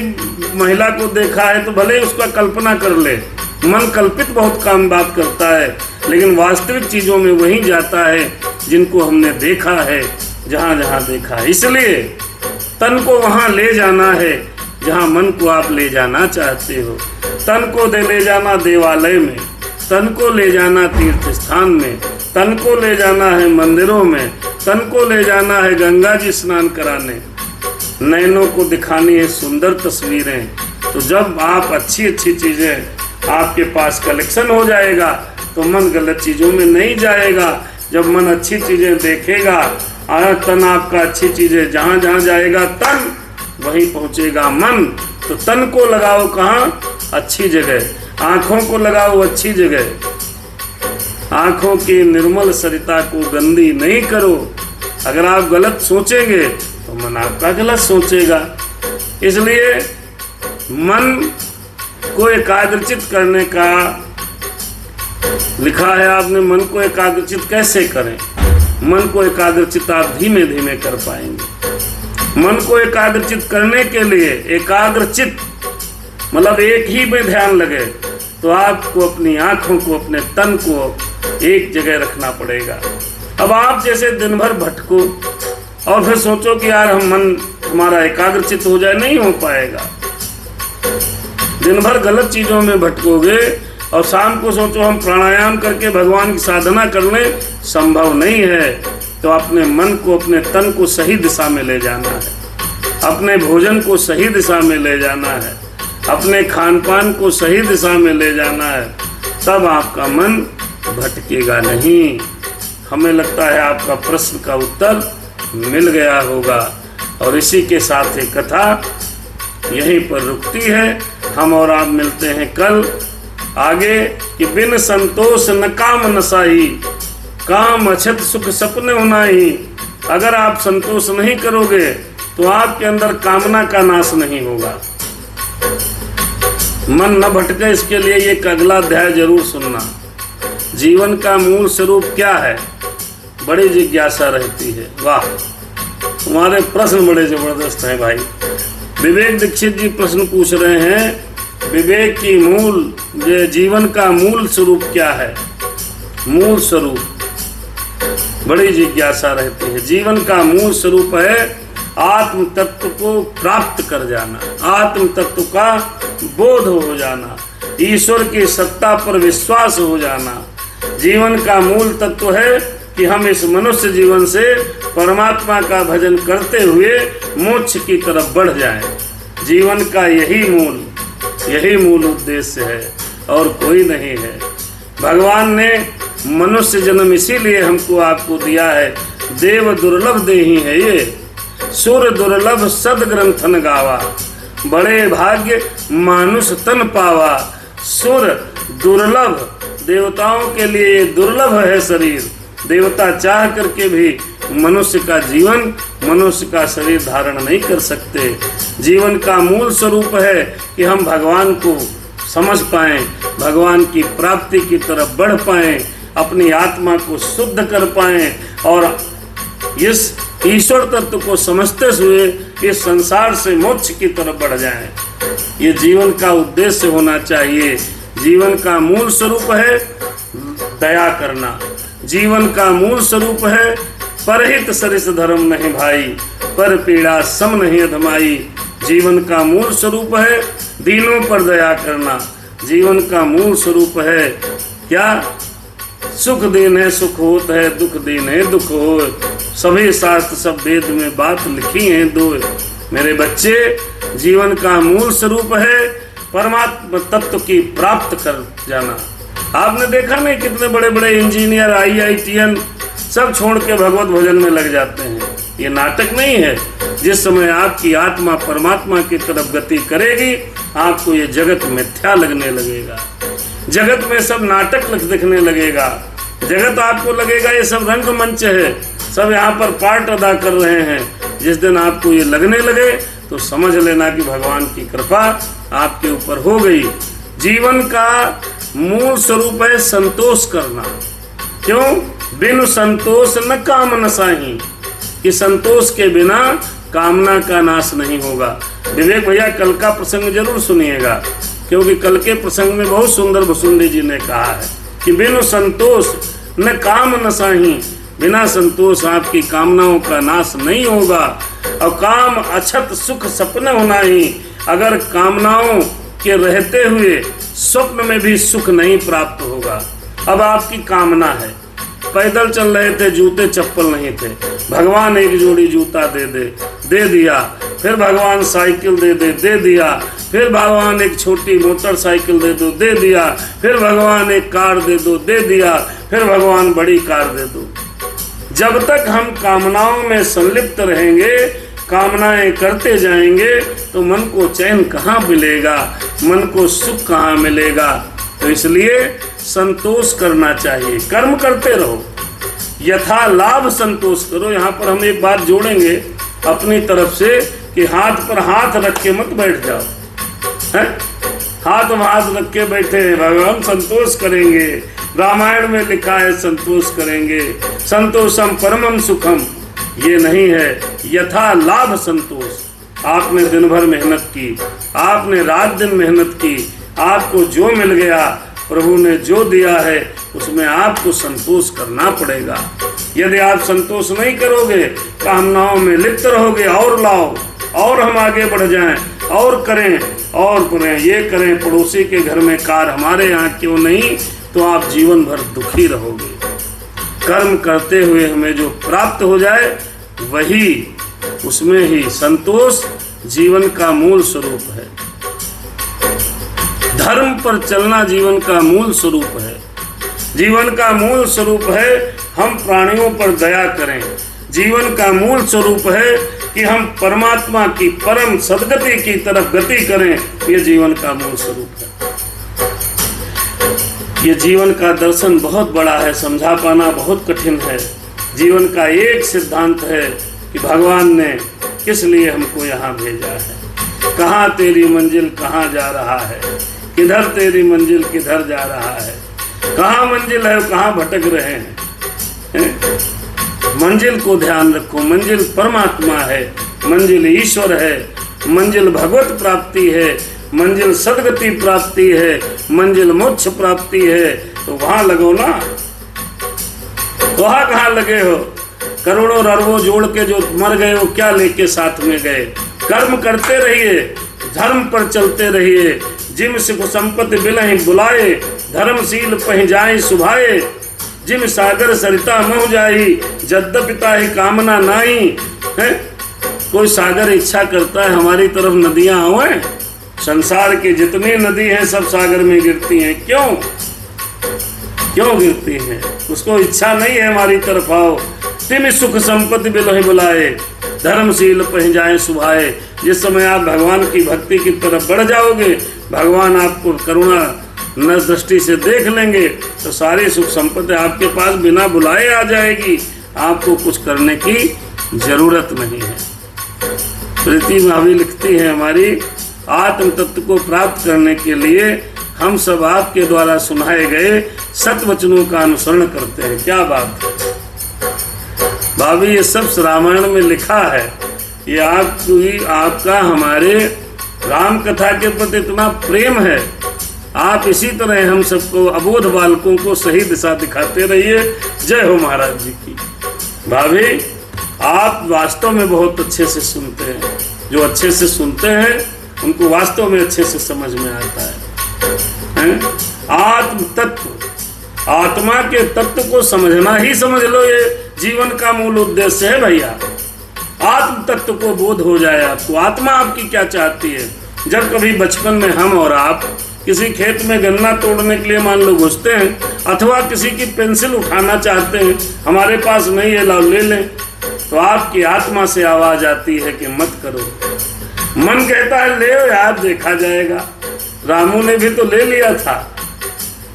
महिला को देखा है तो भले उसका कल्पना कर ले, मन कल्पित बहुत काम बात करता है, लेकिन वास्तविक चीजों में वहीं जाता है जिनको हमने देखा है, जहां जहां देखा है। इसलिए तन को वहां ले जाना है जहां मन को आप ले जाना चाहते हो। तन को ले जाना देवालय में, तन को ले जाना तीर्थ स्थान में, तन को ले जाना है मंदिरों में, तन को ले जाना है गंगा जी स्नान कराने, नयनों को दिखानी है सुंदर तस्वीरें। तो जब आप अच्छी चीजें आपके पास कलेक्शन हो जाएगा तो मन गलत चीजों में नहीं जाएगा। जब मन अच्छी चीजें देखेगा, तन आपका अच्छी चीजें जहां जहां जाएगा तन वहीं पहुंचेगा मन। तो तन को लगाओ कहाँ? अच्छी जगह। आंखों को लगाओ अच्छी जगह। आंखों की निर्मल सरिता को गंदी नहीं करो। अगर आप गलत सोचेंगे तो मन आपका गलत सोचेगा। इसलिए मन को एकाग्रचित करने का लिखा है आपने। मन को एकाग्रचित कैसे करें? मन को एकाग्रचित आप धीमे धीमे कर पाएंगे। मन को एकाग्रचित करने के लिए एकाग्रचित मतलब एक ही में ध्यान लगे, तो आपको अपनी आंखों को, अपने तन को एक जगह रखना पड़ेगा। अब आप जैसे दिन भर भटको और फिर सोचो कि यार हमारा एकाग्रचित हो जाए, नहीं हो पाएगा। दिन भर गलत चीजों में भटकोगे और शाम को सोचो हम प्राणायाम करके भगवान की साधना कर लें, संभव नहीं है। तो अपने मन को, अपने तन को सही दिशा में ले जाना है, अपने भोजन को सही दिशा में ले जाना है, अपने खान पान को सही दिशा में ले जाना है, तब आपका मन भटकेगा नहीं। हमें लगता है आपका प्रश्न का उत्तर मिल गया होगा। और इसी के साथ एक कथा यहीं पर रुकती है। हम और आप मिलते हैं कल आगे कि बिन संतोष न काम नसाई, काम अछत सुख सपने उनाई। अगर आप संतोष नहीं करोगे तो आपके अंदर कामना का नाश नहीं होगा। मन न भटके, इसके लिए एक अगला अध्याय जरूर सुनना। जीवन का मूल स्वरूप क्या है, बड़ी जिज्ञासा रहती है। वाह, तुम्हारे प्रश्न बड़े जबरदस्त हैं भाई। विवेक दीक्षित जी प्रश्न पूछ रहे हैं, विवेक की मूल जीवन का मूल स्वरूप क्या है? मूल स्वरूप बड़ी जिज्ञासा रहती है। जीवन का मूल स्वरूप है आत्म तत्व को प्राप्त कर जाना, आत्म तत्व का बोध हो जाना, ईश्वर की सत्ता पर विश्वास हो जाना। जीवन का मूल तत्व है कि हम इस मनुष्य जीवन से परमात्मा का भजन करते हुए मोक्ष की तरफ बढ़ जाएं। जीवन का यही मूल उद्देश्य है और कोई नहीं है। भगवान ने मनुष्य जन्म इसीलिए हमको आपको दिया है। देव दुर्लभ देही है ये, सुर दुर्लभ सद ग्रंथन गावा, बड़े भाग्य मानुष तन पावा। सुर दुर्लभ, देवताओं के लिए दुर्लभ है शरीर। देवता चाह करके भी मनुष्य का जीवन, मनुष्य का शरीर धारण नहीं कर सकते। जीवन का मूल स्वरूप है कि हम भगवान को समझ पाएं, भगवान की प्राप्ति की तरफ बढ़ पाएं, अपनी आत्मा को शुद्ध कर पाएं और इस ईश्वर तत्व को समझते हुए इस संसार से मोक्ष की तरफ बढ़ जाएं। ये जीवन का उद्देश्य होना चाहिए। जीवन का मूल स्वरूप है दया करना। जीवन का मूल स्वरूप है परहित सरिस धर्म नहीं भाई, पर पीड़ा सम नहीं अधमाई। जीवन का मूल स्वरूप है दीनों पर दया करना। जीवन का मूल स्वरूप है क्या? सुख दीन है सुख होत है, दुख दीन है दुख हो। सभी शास्त्र सब वेद में बात लिखी है दो। मेरे बच्चे, जीवन का मूल स्वरूप है परमात्मा तत्व की प्राप्त कर जाना। आपने देखा नहीं कितने बड़े बड़े इंजीनियर IITN सब छोड़ के भगवत भजन में लग जाते हैं। ये नाटक नहीं है। जिस समय आपकी आत्मा परमात्मा की तरफ गति करेगी, आपको ये जगत मिथ्या लगने लगेगा, जगत में सब नाटक दिखने लगेगा, जगत आपको लगेगा ये सब रंगमंच है, सब यहाँ पर पार्ट अदा कर रहे हैं। जिस दिन आपको ये लगने लगे तो समझ लेना कि भगवान की कृपा आपके ऊपर हो गई। जीवन का मूल स्वरूप है संतोष करना। क्यों? बिनु संतोष न काम नसाही, कि संतोष के बिना कामना का नाश नहीं होगा। विवेक भैया कल का प्रसंग जरूर सुनिएगा, क्योंकि कल के प्रसंग में बहुत सुंदर भुसुंडी जी ने कहा है कि बिनु संतोष न काम नसाही, बिना संतोष आपकी कामनाओं का नाश नहीं होगा। और काम अछत सुख सपने होना ही, अगर कामनाओं के रहते हुए स्वप्न में भी सुख नहीं प्राप्त होगा। अब आपकी कामना है, पैदल चल रहे थे, जूते चप्पल नहीं थे, भगवान एक जोड़ी जूता दे दिया। फिर भगवान साइकिल दे दिया। फिर भगवान एक छोटी मोटरसाइकिल दे दिया। फिर भगवान एक कार दे दिया। फिर भगवान बड़ी कार दे दो। जब तक हम कामनाओं में संलिप्त रहेंगे, कामनाएं करते जाएंगे, तो मन को चैन कहाँ मिलेगा, मन को सुख कहाँ मिलेगा। तो इसलिए संतोष करना चाहिए, कर्म करते रहो, यथा लाभ संतोष करो। यहाँ पर हम एक बात जोड़ेंगे अपनी तरफ से कि हाथ पर हाथ रख के मत बैठ जाओ, है? हाथ रख के बैठे हैं, भगवान संतोष करेंगे, रामायण में लिखा है संतोष करेंगे, संतोषम परमम सुखम, ये नहीं है। यथा लाभ संतोष। आपने दिन भर मेहनत की, आपने रात दिन मेहनत की, आपको जो मिल गया, प्रभु ने जो दिया है, उसमें आपको संतोष करना पड़ेगा। यदि आप संतोष नहीं करोगे, कामनाओं में लिप्त रहोगे, और लाओ, और हम आगे बढ़ जाएं, और करें, और करें, ये करें, पड़ोसी के घर में कार, हमारे यहाँ क्यों नहीं, तो आप जीवन भर दुखी रहोगे। कर्म करते हुए हमें जो प्राप्त हो जाए, वही, उसमें ही संतोष जीवन का मूल स्वरूप है। धर्म पर चलना जीवन का मूल स्वरूप है। जीवन का मूल स्वरूप है हम प्राणियों पर दया करें। जीवन का मूल स्वरूप है कि हम परमात्मा की परम सद्गति की तरफ गति करें। ये जीवन का मूल स्वरूप है। ये जीवन का दर्शन बहुत बड़ा है, समझा पाना बहुत कठिन है। जीवन का एक सिद्धांत है कि भगवान ने किस लिए हमको यहाँ भेजा है, कहाँ तेरी मंजिल कहाँ जा रहा है, किधर तेरी मंजिल किधर जा रहा है, कहाँ मंजिल है कहाँ भटक रहे हैं। मंजिल को ध्यान रखो, मंजिल परमात्मा है, मंजिल ईश्वर है, मंजिल भगवत प्राप्ति है, मंजिल सद्गति प्राप्ति है, मंजिल मोक्ष प्राप्ति है। तो वहां लगो ना, वहां कहाँ लगे हो? करोड़ों अरबों जोड़ के जो मर गए, वो क्या लेके साथ में गए? कर्म करते रहिए, धर्म पर चलते रहिए। जिम सुख संपत्ति बिलहि बुलाए, धर्मशील पहि जाए सुभाए। जिम सागर सरिता मोह जाई, जद्यपि ताहि कामना नाई। है कोई सागर इच्छा करता है हमारी तरफ नदियां आए? संसार की जितनी नदी हैं सब सागर में गिरती हैं। क्यों गिरती हैं? उसको इच्छा नहीं है हमारी तरफ आओ। तिम सुख संपत्ति बिलहि बुलाए, धर्मशील पहि जाए सुभाए। जिस समय आप भगवान की भक्ति की तरफ बढ़ जाओगे, भगवान आपको करुणा न दृष्टि से देख लेंगे, तो सारी सुख संपत्ति आपके पास बिना बुलाए आ जाएगी। आपको कुछ करने की जरूरत नहीं है। प्रीति भाभी लिखती है, हमारी आत्म तत्व को प्राप्त करने के लिए हम सब आपके द्वारा सुनाए गए सत वचनों का अनुसरण करते हैं। क्या बात है भाभी, ये सब रामायण में लिखा है। ये आपका हमारे राम कथा के प्रति इतना प्रेम है। आप इसी तरह हम सबको अबोध बालकों को सही दिशा दिखाते रहिए। जय हो महाराज जी की। भाभी आप वास्तव में बहुत अच्छे से सुनते हैं। जो अच्छे से सुनते हैं उनको वास्तव में अच्छे से समझ में आता है? आत्म तत्व, आत्मा के तत्व को समझना ही समझ लो ये जीवन का मूल उद्देश्य है भैया। आत्म तत्व को बोध हो जाए आपको, आत्मा आपकी क्या चाहती है, जब कभी बचपन में हम और आप किसी खेत में गन्ना तोड़ने के लिए मान लो घुसते हैं, अथवा किसी की पेंसिल उठाना चाहते हैं, हमारे पास नहीं है, लाओ ले लें, तो आपकी आत्मा से आवाज आती है कि मत करो। मन कहता है ले यार, देखा जाएगा। रामू ने भी तो ले लिया था।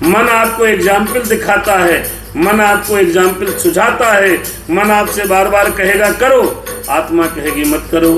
मन आपको एग्जाम्पल दिखाता है, मन आपको एग्जाम्पल सुझाता है, मन आपसे बार बार कहेगा करो, आत्मा कहेगी मत करो।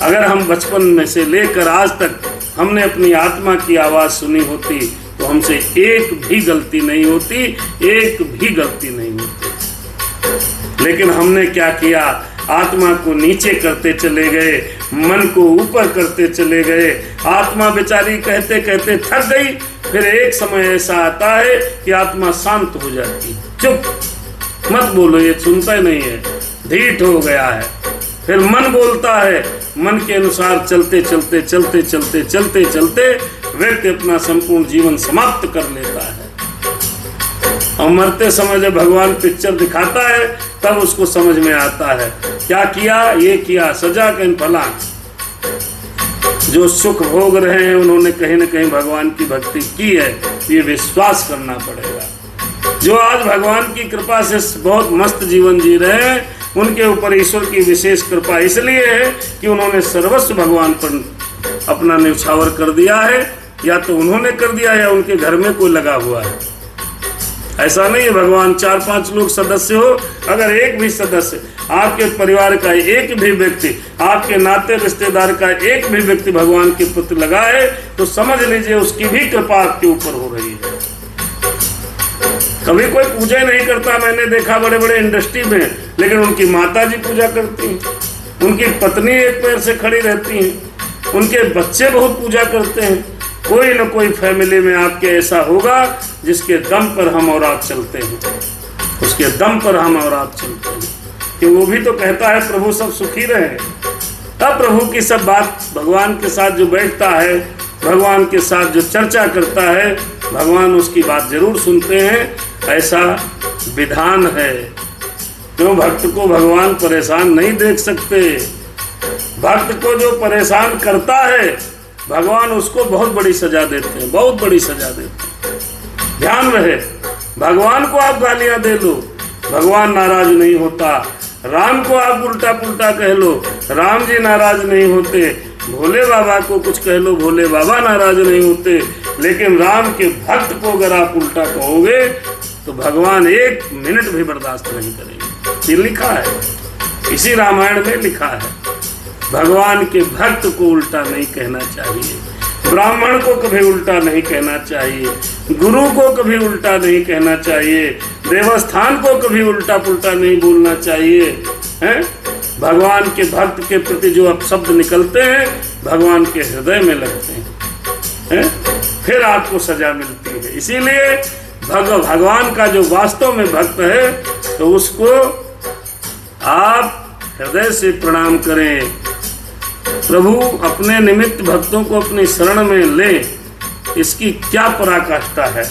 अगर हम बचपन में से लेकर आज तक हमने अपनी आत्मा की आवाज सुनी होती तो हमसे एक भी गलती नहीं होती, एक भी गलती नहीं होती। लेकिन हमने क्या किया, आत्मा को नीचे करते चले गए, मन को ऊपर करते चले गए। आत्मा बेचारी कहते कहते थक गई। फिर एक समय ऐसा आता है कि आत्मा शांत हो जाती, चुप मत बोलो, ये सुनता ही नहीं है, ढीठ हो गया है। फिर मन बोलता है, मन के अनुसार चलते चलते चलते चलते चलते चलते व्यक्ति अपना संपूर्ण जीवन समाप्त कर लेता है। और मरते समय जब भगवान पिक्चर दिखाता है तब उसको समझ में आता है क्या किया, ये किया, सजा कहीं फला। जो सुख भोग रहे हैं उन्होंने कहीं न कहीं भगवान की भक्ति की है, ये विश्वास करना पड़ेगा। जो आज भगवान की कृपा से बहुत मस्त जीवन जी रहे हैं, उनके ऊपर ईश्वर की विशेष कृपा इसलिए है कि उन्होंने सर्वस्व भगवान पर अपना न्यौछावर कर दिया है, या तो उन्होंने कर दिया या उनके घर में कोई लगा हुआ है। ऐसा नहीं है भगवान 4-5 लोग सदस्य हो, अगर एक भी सदस्य आपके परिवार का एक भी व्यक्ति, आपके नाते रिश्तेदार का एक भी व्यक्ति भगवान के प्रति लगा है तो समझ लीजिए उसकी भी कृपा आपके ऊपर हो रही है। कभी कोई पूजा नहीं करता, मैंने देखा बड़े बड़े इंडस्ट्री में, लेकिन उनकी माता जी पूजा करती हैं, उनकी पत्नी एक पैर से खड़ी रहती हैं, उनके बच्चे बहुत पूजा करते हैं। कोई न कोई फैमिली में आपके ऐसा होगा जिसके दम पर हम और आप चलते हैं, उसके दम पर हम और आप चलते हैं, कि वो भी तो कहता है प्रभु सब सुखी रहे। तब प्रभु की सब बात, भगवान के साथ जो बैठता है, भगवान के साथ जो चर्चा करता है, भगवान उसकी बात जरूर सुनते हैं, ऐसा विधान है। क्यों भक्त को भगवान परेशान नहीं देख सकते? भक्त को जो परेशान करता है भगवान उसको बहुत बड़ी सजा देते हैं, बहुत बड़ी सजा देते हैं। ध्यान रहे, भगवान को आप गालियां दे लो, भगवान नाराज नहीं होता। राम को आप उल्टा पुल्टा कह लो, राम जी नाराज नहीं होते। भोले बाबा को कुछ कह लो, भोले बाबा नाराज नहीं होते। लेकिन राम के भक्त को अगर आप उल्टा कहोगे तो भगवान 1 मिनट भी बर्दाश्त नहीं करेंगे। ये लिखा है, इसी रामायण में लिखा है, भगवान के भक्त को उल्टा नहीं कहना चाहिए, ब्राह्मण को कभी उल्टा नहीं कहना चाहिए, गुरु को कभी उल्टा नहीं कहना चाहिए, देवस्थान को कभी उल्टा पुल्टा नहीं बोलना चाहिए। हैं? भगवान के भक्त के प्रति जो अपशब्द निकलते हैं भगवान के हृदय में लगते हैं, फिर आपको सजा मिलती है। इसीलिए भगवान का जो वास्तव में भक्त है तो उसको आप हृदय से प्रणाम करें। प्रभु अपने निमित्त भक्तों को अपनी शरण में ले, इसकी क्या पराकाष्ठा है।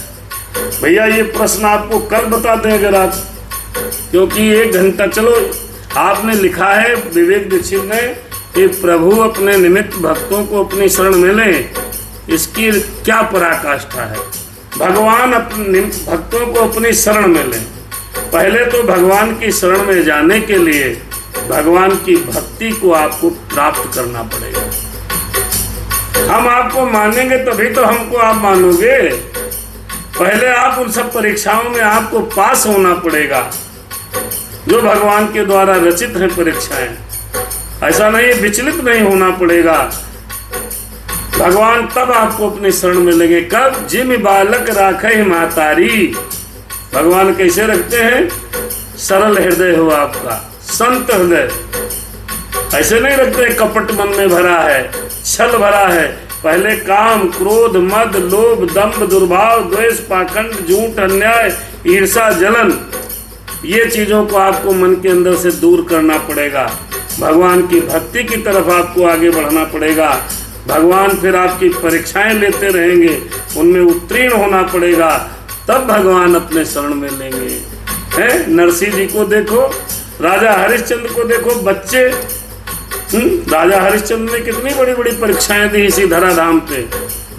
भैया ये प्रश्न आपको कल बता दें अगर आप, क्योंकि 1 घंटा, चलो आपने लिखा है विवेक दीक्षित ने कि प्रभु अपने निमित्त भक्तों को अपनी शरण में ले, इसकी क्या पराकाष्ठा है। भगवान अपने भक्तों को अपनी शरण में ले। पहले तो भगवान की शरण में जाने के लिए भगवान की भक्ति को आपको प्राप्त करना पड़ेगा। हम आपको मानेंगे तभी तो हमको आप मानोगे। पहले आप उन सब परीक्षाओं में आपको पास होना पड़ेगा जो भगवान के द्वारा रचित हैं परीक्षाएं। ऐसा नहीं, विचलित नहीं होना पड़ेगा। भगवान तब आपको अपनी शरण में लेंगे कब? जिम बालक राखे मातारी। भगवान कैसे रखते हैं? सरल हृदय हो आपका, संत हृदय। ऐसे नहीं रखते कपट मन में भरा है, छल भरा है। पहले काम, क्रोध, मद, लोभ, दंभ, दुर्भाव, द्वेष, पाखंड, झूठ, अन्याय, ईर्षा, जलन, ये चीजों को आपको मन के अंदर से दूर करना पड़ेगा। भगवान की भक्ति की तरफ आपको आगे बढ़ना पड़ेगा। भगवान फिर आपकी परीक्षाएं लेते रहेंगे, उनमें उत्तीर्ण होना पड़ेगा, तब भगवान अपने शरण में लेंगे। हैं? नरसिंह जी को देखो, राजा हरिश्चंद्र को देखो, बच्चे राजा हरिश्चंद्र ने कितनी बड़ी बड़ी परीक्षाएं दी इसी धराधाम पे।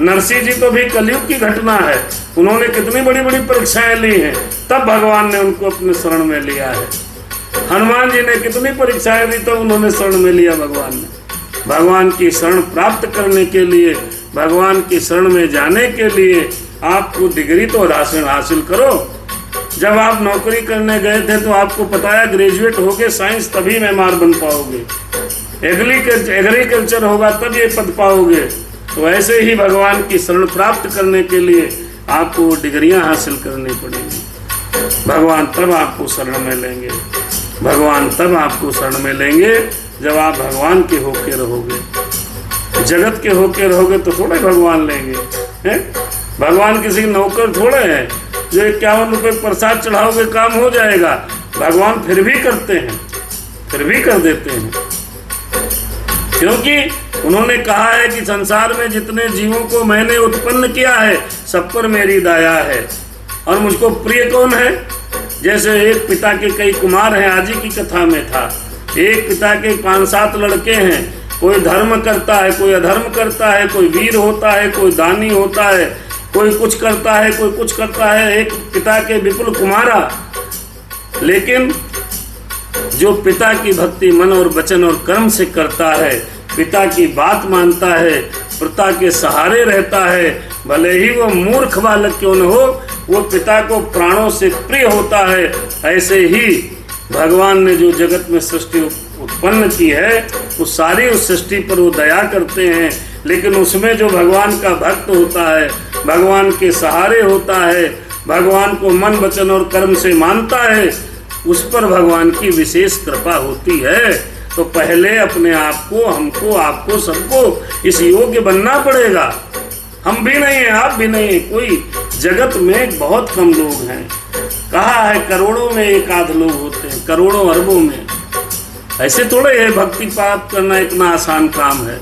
नरसिंह जी तो भी कलयुग की घटना है, उन्होंने कितनी बड़ी बड़ी परीक्षाएं ली हैं, तब भगवान ने उनको अपने शरण में लिया है। हनुमान जी ने कितनी परीक्षाएं दी तो उन्होंने शरण में लिया भगवान ने। भगवान की शरण प्राप्त करने के लिए, भगवान की शरण में जाने के लिए आपको डिग्री तो हासिल करो। जब आप नौकरी करने गए थे तो आपको बताया ग्रेजुएट होगे साइंस तभी मेमार बन पाओगे, एग्रीकल्चर होगा तब ये पद पाओगे। तो ऐसे ही भगवान की शरण प्राप्त करने के लिए आपको डिग्रियां हासिल करनी पड़ेंगी। भगवान तब आपको शरण में लेंगे, भगवान तब आपको शरण में लेंगे जब आप भगवान के होके रहोगे। जगत के होके रहोगे तो थोड़े भगवान लेंगे हैं? भगवान किसी नौकर थोड़े हैं जो 51 रुपये प्रसाद चढ़ाओगे काम हो जाएगा। भगवान फिर भी करते हैं, फिर भी कर देते हैं, क्योंकि उन्होंने कहा है कि संसार में जितने जीवों को मैंने उत्पन्न किया है सब पर मेरी दया है। और मुझको प्रिय कौन है? जैसे एक पिता के कई कुमार हैं, आज ही की कथा में था। एक पिता के 5-7 लड़के हैं, कोई धर्म करता है, कोई अधर्म करता है, कोई वीर होता है, कोई दानी होता है, कोई कुछ करता है, कोई कुछ करता है। एक पिता के विपुल कुमारा, लेकिन जो पिता की भक्ति मन और वचन और कर्म से करता है, पिता की बात मानता है, पिता के सहारे रहता है, भले ही वो मूर्ख बालक क्यों न हो, वो पिता को प्राणों से प्रिय होता है। ऐसे ही भगवान ने जो जगत में सृष्टि उत्पन्न की है वो सारी उस सृष्टि पर वो दया करते हैं, लेकिन उसमें जो भगवान का भक्त होता है, भगवान के सहारे होता है, भगवान को मन वचन और कर्म से मानता है, उस पर भगवान की विशेष कृपा होती है। तो पहले अपने आप को, हमको, आपको, सबको इस योग्य बनना पड़ेगा। हम भी नहीं हैं, आप भी नहीं हैं, कोई जगत में बहुत कम लोग हैं। कहा है करोड़ों में एक आध लोग होते हैं, करोड़ों अरबों में। ऐसे थोड़े है भक्ति प्राप्त करना इतना आसान काम है,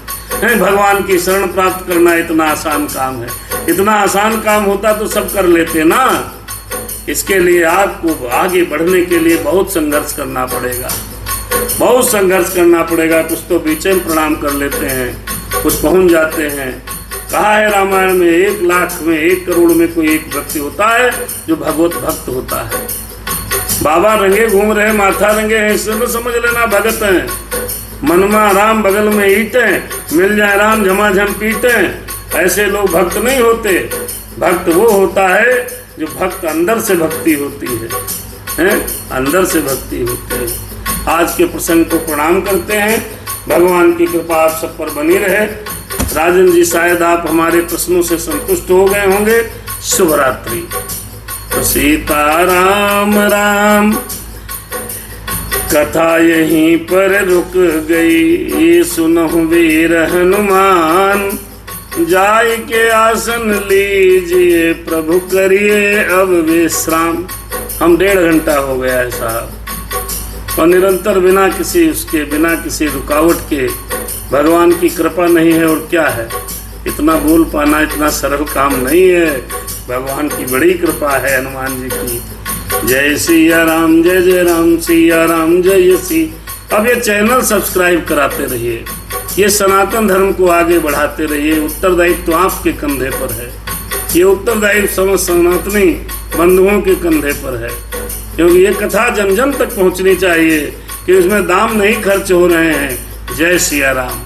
भगवान की शरण प्राप्त करना इतना आसान काम है। इतना आसान काम होता तो सब कर लेते ना। इसके लिए आपको आगे बढ़ने के लिए बहुत संघर्ष करना पड़ेगा, बहुत संघर्ष करना पड़ेगा। कुछ तो बीच में प्रणाम कर लेते हैं, कुछ पहुंच जाते हैं। कहा है रामायण में 1 लाख में 1 करोड़ में कोई एक व्यक्ति होता है जो भगवत भक्त होता है। बाबा रंगे घूम रहे, माथा रंगे हैं, इससे तो समझ लेना भगत हैं। मनमा राम बगल में ईटे, मिल जाए राम झमाझम पीटे। ऐसे लोग भक्त नहीं होते। भक्त वो होता है जो भक्त अंदर से भक्ति होती है, अंदर से भक्ति होती है। आज के प्रसंग को प्रणाम करते हैं। भगवान की कृपा आप सब पर बनी रहे। राजन जी, शायद आप हमारे प्रश्नों से संतुष्ट हो गए होंगे। शुभ रात्रि। तो सीता राम राम कथा यहीं पर रुक गई, सुनहु वीर हनुमान। जाय के आसन लीजिए, प्रभु करिए अब विश्राम। हम 1.5 घंटा हो गया है साहब, और निरंतर बिना किसी रुकावट के। भगवान की कृपा नहीं है और क्या है। इतना बोल पाना इतना सरल काम नहीं है, भगवान की बड़ी कृपा है। हनुमान जी की जय सिया राम, जय जय राम, सिया राम जय सी। अब ये चैनल सब्सक्राइब कराते रहिए, ये सनातन धर्म को आगे बढ़ाते रहिए। उत्तरदायित्व तो आपके कंधे पर है, ये उत्तरदायित्व समस्त सनातनी बंधुओं के कंधे पर है, क्योंकि ये कथा जन जन तक पहुंचनी चाहिए कि उसमें दाम नहीं खर्च हो रहे हैं। जय सिया राम।